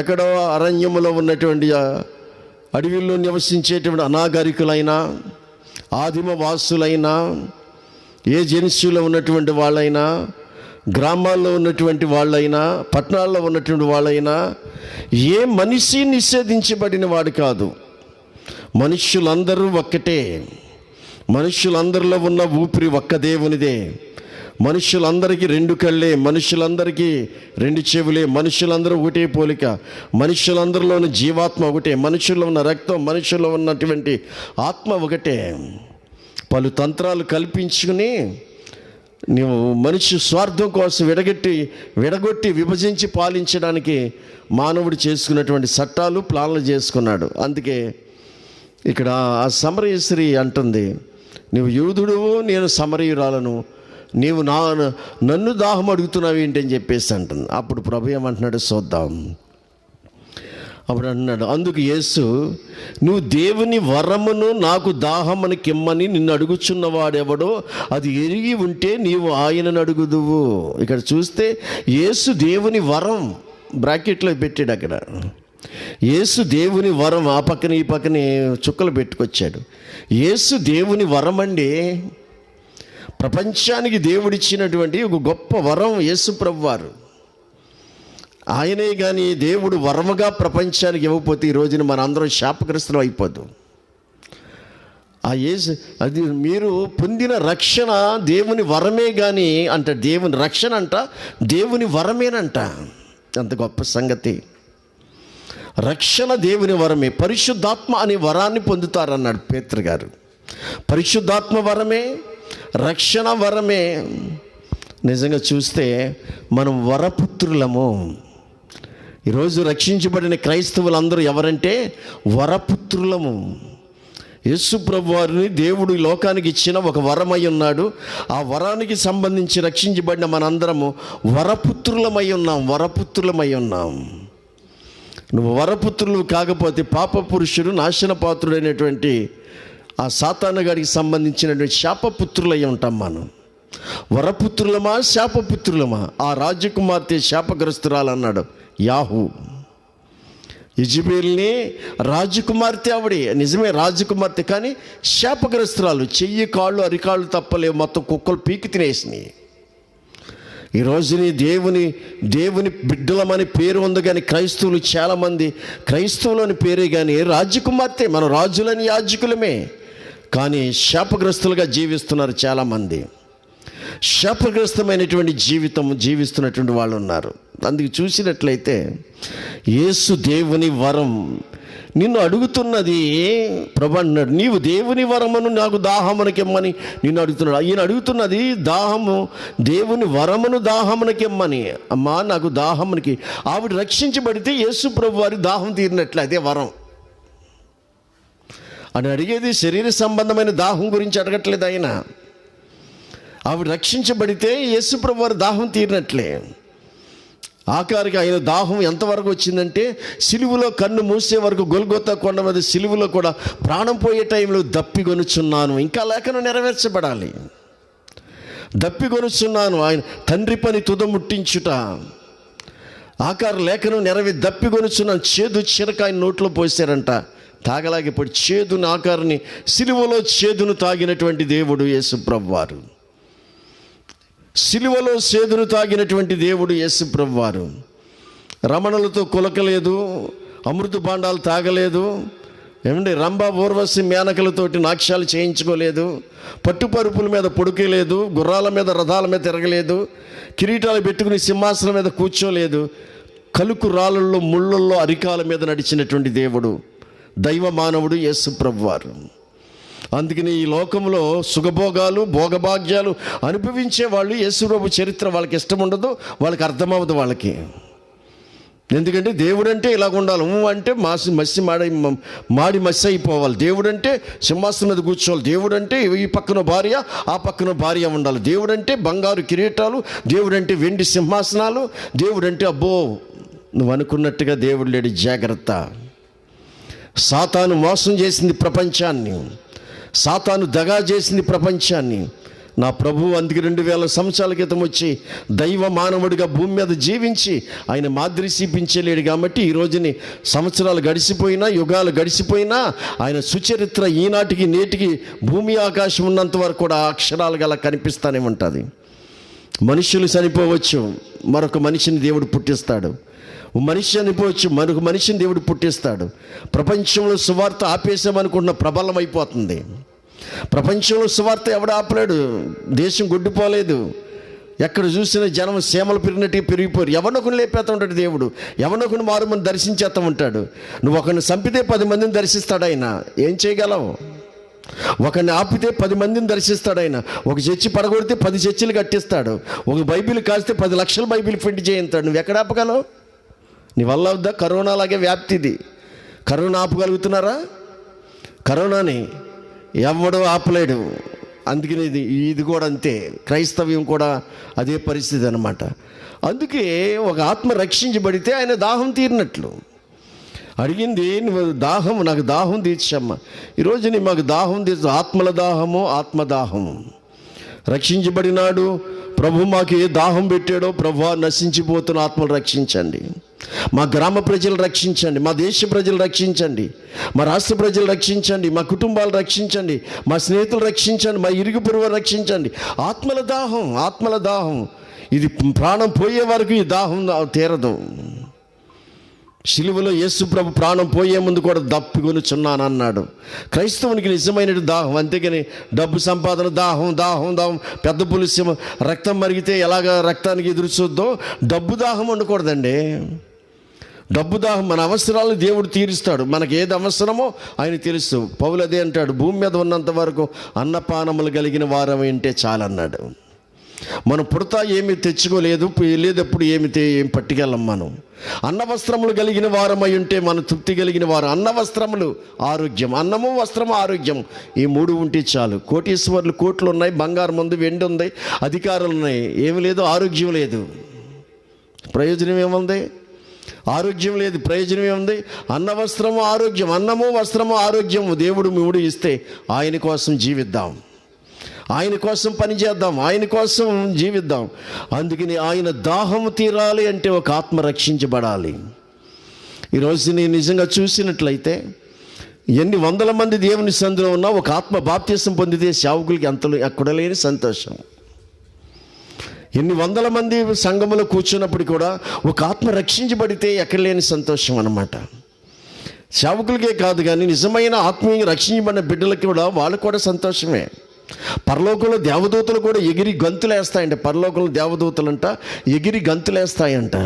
ఎక్కడో అరణ్యములో ఉన్నటువంటి అడవిలో నివసించేటువంటి అనాగరికులైనా, ఆదిమ వాసులైనా, ఏ జనుసులో ఉన్నటువంటి వాళ్ళైనా, గ్రామాల్లో ఉన్నటువంటి వాళ్ళైనా, పట్టణాల్లో ఉన్నటువంటి వాళ్ళైనా, ఏ మనిషి నిషేధించబడిన వాడు కాదు. మనుష్యులందరూ ఒక్కటే, మనుష్యులందరిలో ఉన్న ఊపిరి ఒక్క దేవునిదే, మనుష్యులందరికీ 2 కళ్ళే, మనుష్యులందరికీ 2 చెవులే, మనుష్యులందరూ ఒకటే పోలిక, మనుష్యులందరిలో ఉన్న జీవాత్మ ఒకటే, మనుషుల్లో ఉన్న రక్తం, మనుషుల్లో ఉన్నటువంటి ఆత్మ ఒకటే. పలు తంత్రాలు కల్పించుకుని నీవు మనిషి స్వార్థం కోసం విడగొట్టి విభజించి పాలించడానికి మానవుడు చేసుకున్నటువంటి చట్టాలు ప్లాన్లు చేసుకున్నాడు. అందుకే ఇక్కడ ఆ సమరయ స్త్రీ అంటుంది, నీవు యూదుడు, నేను సమరయురాలను, నీవు నన్ను దాహం అడుగుతున్నావు ఏంటి అని చెప్పేసి అంటుంది. అప్పుడు ప్రభు ఏమంటున్నాడు చూద్దాం. అప్పుడు అన్నాడు, అందుకు యేసు, నువ్వు దేవుని వరమును నాకు దాహమని కిమ్మని నిన్ను అడుగుచున్నవాడెవడో అది ఎరిగి ఉంటే నీవు ఆయనను అడుగుదువు. ఇక్కడ చూస్తే యేసు దేవుని వరం బ్రాకెట్లో పెట్టాడు. అక్కడ యేసు దేవుని వరం, ఆ పక్కన ఈ పక్కన చుక్కలు పెట్టుకొచ్చాడు. యేసు దేవుని వరం అండి. ప్రపంచానికి దేవుడిచ్చినటువంటి ఒక గొప్ప వరం యేసు ప్రభువారు. ఆయనే కానీ దేవుడు వరముగా ప్రపంచానికి ఇవ్వకపోతే ఈ రోజున మన అందరం శాపగ్రస్తులం అయిపోదు. అది మీరు పొందిన రక్షణ దేవుని వరమే కానీ అంట, దేవుని రక్షణ అంట దేవుని వరమేనంట. అంత గొప్ప సంగతి. రక్షణ దేవుని వరమే. పరిశుద్ధాత్మ అనే వరాన్ని పొందుతారన్నాడు పేతురు గారు. పరిశుద్ధాత్మ వరమే, రక్షణ వరమే. నిజంగా చూస్తే మనం వరపుత్రులము. ఈరోజు రక్షించబడిన క్రైస్తవులందరూ ఎవరంటే వరపుత్రులము. యేసు ప్రభువారిని దేవుడు ఈ లోకానికి ఇచ్చిన ఒక వరమై ఉన్నాడు. ఆ వరానికి సంబంధించి రక్షించబడిన మనందరము వరపుత్రులమై ఉన్నాం. నువ్వు వరపుత్రులు కాకపోతే పాప పురుషుడు, నాశనపాత్రుడైనటువంటి ఆ సాతానుగాడికి సంబంధించినటువంటి శాపపుత్రులై ఉంటాం మనం. వరపుత్రులమా శాపపుత్రులమా? ఆ రాజకుమార్తె శాపగ్రస్తురాలు అన్నాడు యాహూ. యెజబెల్ని రాజకుమార్తె ఆవిడే, నిజమే రాజకుమార్తె, కానీ శాపగ్రస్తురాలు. చెయ్యి కాళ్ళు అరికాళ్ళు తప్పలేవు, మొత్తం కుక్కలు పీకి తినేసినాయి. ఈరోజుని దేవుని బిడ్డలమని పేరు ఉంది, కానీ క్రైస్తవులు చాలామంది క్రైస్తవులని పేరే కానీ రాజకుమార్తె, మనం రాజులని యాజకులమే, కానీ శాపగ్రస్తులుగా జీవిస్తున్నారు చాలామంది. శాపగ్రస్తమైనటువంటి జీవితం జీవిస్తున్నటువంటి వాళ్ళు ఉన్నారు. అందుకు చూసినట్లయితే యేసు దేవుని వరం నిన్ను అడుగుతున్నది. ప్రభు అన్నాడు, నీవు దేవుని వరమును నాకు దాహమునకిమ్మని నిన్ను అడుగుతున్నాడు. ఈయన అడుగుతున్నది దాహము, దేవుని వరమును దాహమునకిమ్మని. అమ్మా నాకు దాహమునికి. ఆవిడ రక్షించబడితే యేసు ప్రభు వారి దాహం తీరినట్లే, అదే వరం అని అడిగేది. శరీర సంబంధమైన దాహం గురించి అడగట్లేదు ఆయన. ఆవిడ రక్షించబడితే యేసు ప్రభు వారి దాహం తీరినట్లే. ఆఖరికి ఆయన దాహం ఎంతవరకు వచ్చిందంటే సిలువలో కన్ను మూసే వరకు, గొల్గొతా కొండ మీద సిలువలో కూడా ప్రాణం పోయే టైంలో దప్పిగొనుచున్నాను, ఇంకా లేఖనం నెరవేర్చబడాలి. దప్పిగొనుచున్నాను, ఆయన తండ్రి పని తుదముట్టించుట. ఆఖరి లేఖనం దప్పిగొనుచున్నాను. చేదు చిరక ఆయన నోట్లో పోసారంట, తాగలాగిపోయి చేదుని ఆకారాన్ని, సిలువలో చేదును తాగినటువంటి దేవుడు యేసు ప్రభువారు. సిలువలో సేదును తాగినటువంటి దేవుడు యేసు ప్రభువారు. రమణులతో కులకలేదు, అమృత భాండాలు తాగలేదు, ఏమండి రంభా ఊర్వశి మేనకలతోటి నాట్యాలు చేయించుకోలేదు, పట్టుపరుపుల మీద పొడుకోలేదు, గుర్రాల మీద రథాల మీద తిరగలేదు, కిరీటాలు పెట్టుకుని సింహాసనం మీద కూర్చోలేదు, కలుకు రాళ్ళల్లో ముళ్ళల్లో అరికాల మీద నడిచినటువంటి దేవుడు దైవ మానవుడు యేసు ప్రభువారు. అందుకని ఈ లోకంలో సుఖభోగాలు భోగభాగ్యాలు అనుభవించే వాళ్ళు యేసు ప్రభు చరిత్ర వాళ్ళకి ఇష్టం ఉండదు, వాళ్ళకి అర్థమవుతుంది వాళ్ళకి. ఎందుకంటే దేవుడు అంటే ఇలాగ ఉండాలి, అంటే మాడి మసి అయిపోవాలి. దేవుడు అంటే సింహాసనం మీద కూర్చోవాలి. దేవుడు అంటే ఈ పక్కన భార్య ఆ పక్కన భార్య ఉండాలి. దేవుడు అంటే బంగారు కిరీటాలు, దేవుడు అంటే వెండి సింహాసనాలు, దేవుడు అంటే అబ్బో నువ్వు అనుకున్నట్టుగా దేవుడు లేడు, జాగ్రత్త. సాతాను మోసం చేసింది ప్రపంచాన్ని, సాతాను దగా చేసింది ప్రపంచాన్ని. నా ప్రభువు అందుకే 2000 సంవత్సరాల క్రితం వచ్చి దైవ మానవుడిగా భూమి మీద జీవించి ఆయన మాదిరి చూపించలేడు. కాబట్టి ఈ రోజుని సంవత్సరాలు గడిచిపోయినా, యుగాలు గడిచిపోయినా ఆయన సుచరిత్ర ఈనాటికి నేటికి భూమి ఆకాశం ఉన్నంత వరకు కూడా అక్షరాలు గల కనిపిస్తూనే ఉంటుంది. మనుషులు చనిపోవచ్చు, మరొక మనిషిని దేవుడు పుట్టిస్తాడు. మనిషి చనిపోవచ్చు, మరొక మనిషిని దేవుడు పుట్టిస్తాడు. ప్రపంచంలో సువార్త ఆపేసామనుకున్న ప్రబలం అయిపోతుంది. ప్రపంచంలో సువార్త ఎవడు ఆపలేడు. దేశం గొడ్డుపోలేదు. ఎక్కడ చూసినా జనం సేమలు పెరిగినట్టుగా పెరిగిపోరు. ఎవరినొకరిని లేపేస్తూ ఉంటాడు దేవుడు. ఎవరినొకరిని మారుమని దర్శించేస్తూ ఉంటాడు. నువ్వు ఒకరిని చంపితే 10 మందిని దర్శిస్తాడు ఆయన. ఏం చేయగలవు? ఒకరిని ఆపితే 10 మందిని దర్శిస్తాడు ఆయన. ఒక చర్చి పడగొడితే 10 చర్చిలు కట్టిస్తాడు. ఒక బైబిల్ కాస్తే 10 లక్షల బైబిల్ ప్రింట్ చేయిస్తాడు. నువ్వు ఎక్కడ ఆపగలవు? నీ వల్ల అవుద్దా? కరోనా లాగే వ్యాప్తిది. కరోనా ఆపగలుగుతున్నారా? కరోనాని ఎవడో ఆపలేడు. అందుకని ఇది కూడా అంతే. క్రైస్తవ్యం కూడా అదే పరిస్థితి అన్నమాట. అందుకే ఒక ఆత్మ రక్షించబడితే ఆయన దాహం తీరినట్లు. అడిగింది, నువ్వు దాహం, నాకు దాహం తీర్చమ్మా. ఈరోజు నీ మాకు దాహం తీర్చు. ఆత్మల దాహము, ఆత్మదాహము. రక్షించబడినాడు ప్రభు. మాకు ఏ దాహం పెట్టాడో ప్రభు, నశించిపోతున్న ఆత్మలు రక్షించండి. మా గ్రామ ప్రజలు రక్షించండి. మా దేశ ప్రజలు రక్షించండి. మా రాష్ట్ర ప్రజలు రక్షించండి. మా కుటుంబాలు రక్షించండి. మా స్నేహితులు రక్షించండి. మా ఇరుగు పొరుగు రక్షించండి. ఆత్మల దాహం, ఆత్మల దాహం. ఇది ప్రాణం పోయే వరకు ఈ దాహం తీరదు. శిలువలో యేసు ప్రభు ప్రాణం పోయే ముందు కూడా దప్పికొనుచున్నాను అన్నాడు. క్రైస్తవునికి నిజమైన దాహం. అంతేగాని డబ్బు సంపాదన దాహం, దాహం, దాహం. పెద్ద పులుసు రక్తం మరిగితే ఎలాగ రక్తానికి ఎదురు చూద్దో డబ్బు దాహం ఉండకూడదండి. డబ్బు దాహం, మన అవసరాలు దేవుడు తీరుస్తాడు. మనకి ఏది అవసరమో ఆయన తెలుసు. పౌలు అదే అంటాడు, భూమి మీద ఉన్నంత వరకు అన్నపానములు కలిగిన వారం ఏంటే చాలన్నాడు. మనం పుడతా ఏమి తెచ్చుకోలేదు, లేదప్పుడు ఏం పట్టుకెళ్ళం. మనం అన్న వస్త్రములు కలిగిన వారమై ఉంటే మనం తృప్తి కలిగిన వారు. అన్న వస్త్రములు ఆరోగ్యం, అన్నము వస్త్రము ఆరోగ్యం, ఈ 3 ఉంటే చాలు. కోటీశ్వర్లు కోట్లు ఉన్నాయి, బంగారం ఉంది, వెండి ఉంది, అధికారులు ఉన్నాయి. ఏమి లేదు, ఆరోగ్యం లేదు. ప్రయోజనం ఏముంది? ఆరోగ్యం లేదు, ప్రయోజనం ఏముంది? అన్న వస్త్రము ఆరోగ్యం, అన్నము వస్త్రము ఆరోగ్యము దేవుడు 3 ఇస్తే ఆయన కోసం జీవిద్దాం, ఆయన కోసం పనిచేద్దాం, ఆయన కోసం జీవిద్దాం. అందుకని ఆయన దాహము తీరాలి అంటే ఒక ఆత్మ రక్షించబడాలి. ఈరోజు నేను నిజంగా చూసినట్లయితే ఎన్ని వందల మంది దేవుని సందులో ఉన్నా ఒక ఆత్మ బాప్తీసం పొందితే సేవకులకి అంతలో ఎక్కడ లేని సంతోషం. ఎన్ని వందల మంది సంఘములో కూర్చున్నప్పుడు కూడా ఒక ఆత్మ రక్షించబడితే ఎక్కడ లేని సంతోషం అన్నమాట. సేవకులకే కాదు కానీ నిజమైన ఆత్మీయంగా రక్షించబడిన బిడ్డలకి కూడా వాళ్ళు కూడా సంతోషమే. పరలోకంలో దేవదూతలు కూడా ఎగిరి గంతులేస్తాయంట. పరలోకంలో దేవదూతలంట ఎగిరి గంతులేస్తాయంట.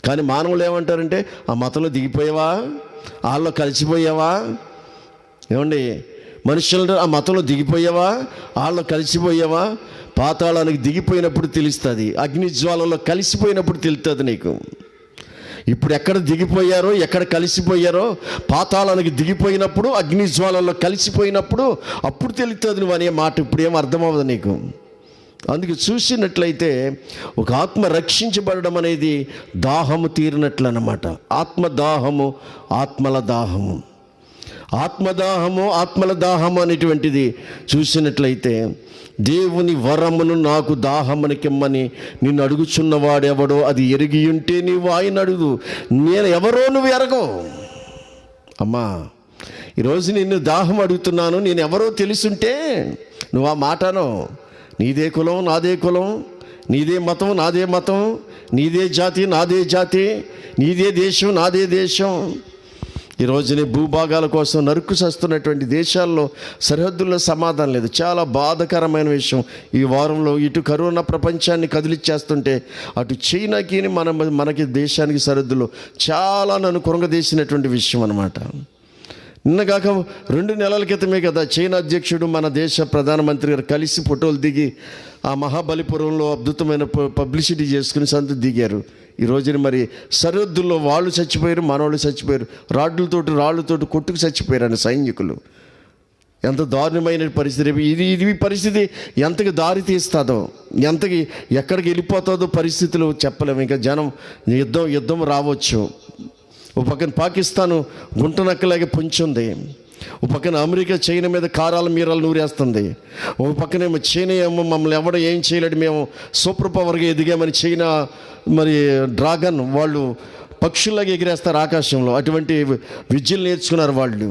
కానీ మానవులు ఏమంటారంటే, ఆ మతంలో దిగిపోయావా, వాళ్ళలో కలిసిపోయావా? ఏమండి, మనుషులు ఆ మతంలో దిగిపోయావా, వాళ్ళలో కలిసిపోయావా? పాతాళానికి దిగిపోయినప్పుడు తెలుస్తుంది, అగ్ని జ్వాలలో కలిసిపోయినప్పుడు తెలుస్తుంది నీకు. ఇప్పుడు ఎక్కడ దిగిపోయారో, ఎక్కడ కలిసిపోయారో, పాతాళానికి దిగిపోయినప్పుడు, అగ్ని జ్వాలలో కలిసిపోయినప్పుడు అప్పుడు తెలుస్తుంది నువ్వు అనే మాట. ఇప్పుడు ఏం అర్థమవుతుంది నీకు. అందుకే చూసినట్లయితే ఒక ఆత్మ రక్షించబడడం అనేది దాహము తీరినట్లు అన్నమాట. ఆత్మదాహము, ఆత్మల దాహము. ఆత్మదాహము, ఆత్మల దాహము అనేటువంటిది చూసినట్లయితే, దేవుని వరమును నాకు దాహమునికిమ్మని నిన్ను అడుగుచున్నవాడెవడో అది ఎరిగి ఉంటే నీవు ఆయన అడుగు. నేను ఎవరో నువ్వు ఎరగవు. అమ్మా, ఈరోజు నిన్ను దాహం అడుగుతున్నాను, నేను ఎవరో తెలుసుంటే నువ్వు ఆ మాటను, నీదే కులం నాదే కులం, నీదే మతం నాదే మతం, నీదే జాతి నాదే జాతి, నీదే దేశం నాదే దేశం. ఈరోజునే భూభాగాల కోసం నరుక్కు చస్తున్నటువంటి దేశాల్లో సరిహద్దుల్లో సమాధానం లేదు. చాలా బాధాకరమైన విషయం. ఈ వారంలో ఇటు కరోనా ప్రపంచాన్ని కదిలిచ్చేస్తుంటే అటు చైనాకి మనకి దేశానికి సరిహద్దులో చాలా నన్ను కొరగదీసినటువంటి విషయం అన్నమాట. నిన్నగాక 2 నెలల క్రితమే కదా చైనా అధ్యక్షుడు మన దేశ ప్రధానమంత్రి గారు కలిసి ఫోటోలు దిగి ఆ మహాబలిపురంలో అద్భుతమైన పబ్లిసిటీ చేసుకుని సంత దిగారు. ఈ రోజున మరి సరిహద్దుల్లో వాళ్ళు చచ్చిపోయారు, మనవాళ్ళు చచ్చిపోయారు. రాళ్ళతోటి కొట్టుకు చచ్చిపోయారు అని సైనికులు. ఎంత దారుణమైన పరిస్థితి ఇది పరిస్థితి ఎంతకి దారి తీస్తుందో, ఎంతకి ఎక్కడికి వెళ్ళిపోతుందో పరిస్థితులు చెప్పలేము. ఇంకా జనం యుద్ధం రావచ్చు. ఒక పక్కన పాకిస్తాను గుంటనక్కలాగే పొంచుంది, ఒక పక్కన అమెరికా చైనా మీద కారాల మీరాలు నూరేస్తుంది, ఒక పక్కనేమో చైనా ఏమో మమ్మల్ని ఎవడో ఏం చేయలేడు, మేము సూపర్ పవర్గా ఎదిగామని చైనా మరి డ్రాగన్ వాళ్ళు పక్షుల్లాగా ఎగిరేస్తారు ఆకాశంలో. అటువంటి విద్యలు నేర్చుకున్నారు వాళ్ళు.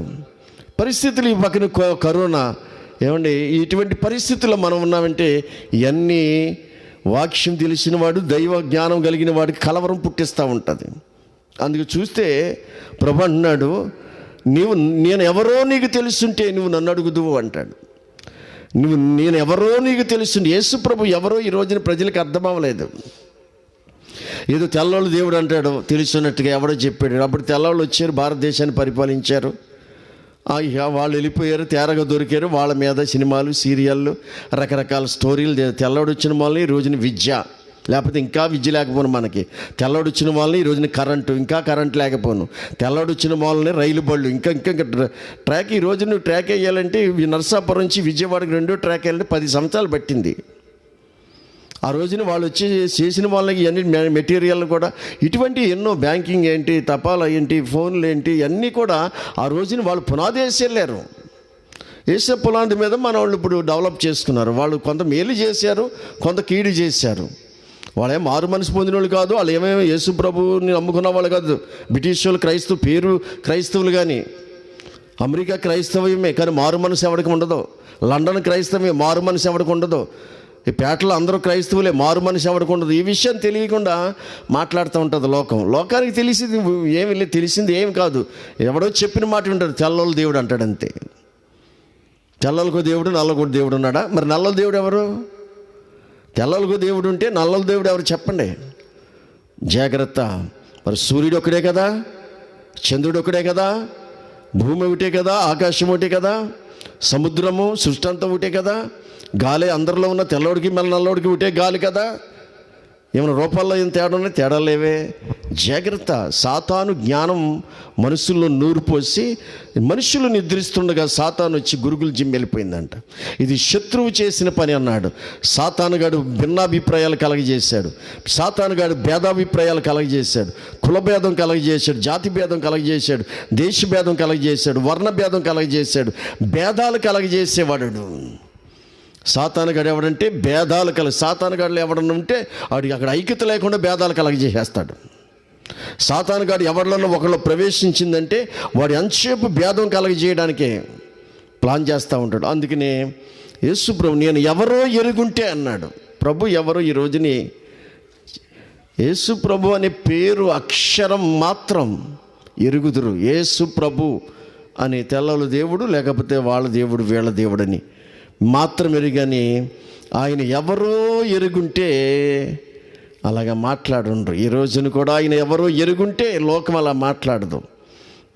పరిస్థితులు ఈ పక్కన కరోనా. ఏమండి, ఇటువంటి పరిస్థితుల్లో మనం ఉన్నామంటే ఇవన్నీ వాక్యం తెలిసిన వాడు, దైవ జ్ఞానం కలిగిన వాడికి కలవరం పుట్టిస్తూ ఉంటుంది. అందుకు చూస్తే ప్రభు అంటున్నాడు, నేను ఎవరో నీకు తెలుసుంటే నువ్వు నన్ను అడుగుదువు అంటాడు. నేను ఎవరో నీకు తెలుసుంటే, యేసు ప్రభు ఎవరో ఈ రోజున ప్రజలకు అర్థం అవ్వలేదు. ఏదో తెల్లవాళ్ళు దేవుడు అంటాడు తెలుసున్నట్టుగా ఎవడో చెప్పాడు. అప్పుడు తెల్లవాళ్ళు వచ్చారు, భారతదేశాన్ని పరిపాలించారు. వాళ్ళు వెళ్ళిపోయారు, తేరగా దొరికారు. వాళ్ళ మీద సినిమాలు, సీరియళ్ళు, రకరకాల స్టోరీలు. తెల్లవాడు వచ్చిన వాళ్ళని ఈ రోజున విద్య, లేకపోతే ఇంకా విద్య లేకపోను మనకి. తెల్లవాడు వచ్చిన వాళ్ళని ఈ రోజున కరెంటు, ఇంకా కరెంట్ లేకపోను. తెల్లవాడు వచ్చిన వాళ్ళని రైలు బళ్ళు, ఇంకా ట్రాక్. ఈ రోజు నువ్వు ట్రాక్ వేయాలంటే నరసాపురం నుంచి విజయవాడకి 2 ట్రాక్ వేయాలంటే 10 సంవత్సరాలు పట్టింది. ఆ రోజున వాళ్ళు వచ్చి చేసిన వాళ్ళకి అన్ని మెటీరియల్ కూడా ఇటువంటి ఎన్నో, బ్యాంకింగ్ ఏంటి, తపాలా ఏంటి, ఫోన్లు ఏంటి, అన్నీ కూడా ఆ రోజున వాళ్ళు పునాది వేసి వెళ్ళారు. వేసే పునాది మీద మన వాళ్ళు ఇప్పుడు డెవలప్ చేసుకున్నారు. వాళ్ళు కొంత మేలు చేశారు, కొంత కీడు చేశారు. వాళ్ళు ఏం మారు మనసు పొందిన వాళ్ళు కాదు, వాళ్ళు ఏమేమి యేసు ప్రభువుని నమ్ముకున్న వాళ్ళు కాదు. బ్రిటిష్ వాళ్ళు పేరు క్రైస్తవులు, కానీ అమెరికా క్రైస్తవమే, కానీ మారు మనసు ఎవరికి ఉండదు. లండన్ క్రైస్తవమే, మారు మనసు ఎవరికి ఉండదు. ఈ పేటలో అందరూ క్రైస్తవులే, మారు మనసు ఎవరికి ఉండదు. ఈ విషయం తెలియకుండా మాట్లాడుతూ ఉంటుంది లోకానికి తెలిసింది ఏమి కాదు. ఎవడో చెప్పిన మాట వింటారు. తెల్లోళ్ళ దేవుడు అంటాడు అంతే. తెల్లలకు దేవుడు, నల్లకు దేవుడు ఉన్నాడా? మరి నల్లల దేవుడు ఎవరు? తెల్లలకు దేవుడు ఉంటే నల్లల దేవుడు ఎవరు చెప్పండి? జాగ్రత్త. మరి సూర్యుడు ఒకడే కదా, చంద్రుడు ఒకడే కదా, భూమి ఒకటే కదా, ఆకాశం ఒకటే కదా, సముద్రము, సృష్టి అంతా ఒకటే కదా, గాలి అందరిలో ఉన్న తెల్లవాడికి నల్లవాడికి ఒకటే గాలి కదా. ఏమైనా రూపాల్లో ఏం తేడా ఉన్నాయి? తేడా లేవే. జాగ్రత్త. సాతాను జ్ఞానం మనుషుల్లో నూరు పోసి మనుషులు నిద్రిస్తుండగా సాతాను వచ్చి గురుగులు జిమ్మి వెళ్ళిపోయిందంట. ఇది శత్రువు చేసిన పని అన్నాడు. సాతానుగాడు భిన్నాభిప్రాయాలు కలగజేశాడు. సాతానుగాడు భేదాభిప్రాయాలు కలగజేశాడు. కులభేదం కలగజేశాడు, జాతి భేదం కలగజేశాడు, దేశభేదం కలగజేశాడు, వర్ణభేదం కలగజేశాడు, భేదాలు కలగజేసేవాడు. సాతానుగాడు ఎవడంటే భేదాలు సాతానుగాడులు ఎవడన్నా ఉంటే వాడికి అక్కడ ఐక్యత లేకుండా భేదాలు కలగజేసేస్తాడు. సాతానుగాడు ఎవరిలో ఒకళ్ళు ప్రవేశించిందంటే వాడి అంతసేపు భేదం కలగజేయడానికే ప్లాన్ చేస్తూ ఉంటాడు. అందుకనే యేసు ప్రభు నేను ఎవరో ఎరుగుంటే అన్నాడు. ప్రభు ఎవరో ఈ రోజుని యేసు ప్రభు అనే పేరు అక్షరం మాత్రం ఎరుగుదురు. యేసు ప్రభు అని తెల్లలు దేవుడు, లేకపోతే వాళ్ళ దేవుడు వీళ్ళ దేవుడని మాత్రం ఎరుగని ఆయన ఎవరో ఎరుగుంటే అలాగా మాట్లాడుండ్రు. ఈ రోజున కూడా ఆయన ఎవరో ఎరుగుంటే లోకం అలా మాట్లాడదు.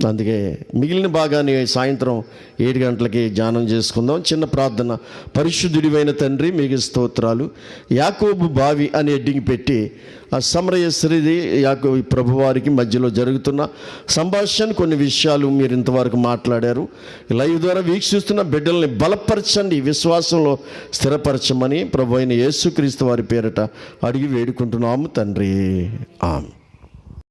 అందుకే మిగిలిన భాగాన్ని సాయంత్రం 7 గంటలకి ధ్యానం చేసుకుందాం. చిన్న ప్రార్థన. పరిశుద్ధుడివైన తండ్రి, మీకు స్తోత్రాలు. యాకోబు బావి అని హెడ్డింగ్ పెట్టి ఆ సమరయశ్రీది యాకోబు ప్రభువారికి మధ్యలో జరుగుతున్న సంభాషణ, కొన్ని విషయాలు మీరు ఇంతవరకు మాట్లాడారు. లైవ్ ద్వారా వీక్షిస్తున్న బిడ్డల్ని బలపరచండి, విశ్వాసంలో స్థిరపరచమని ప్రభు అయిన యేసుక్రీస్తు వారి పేరట అడిగి వేడుకుంటున్నాము తండ్రి. ఆమెన్.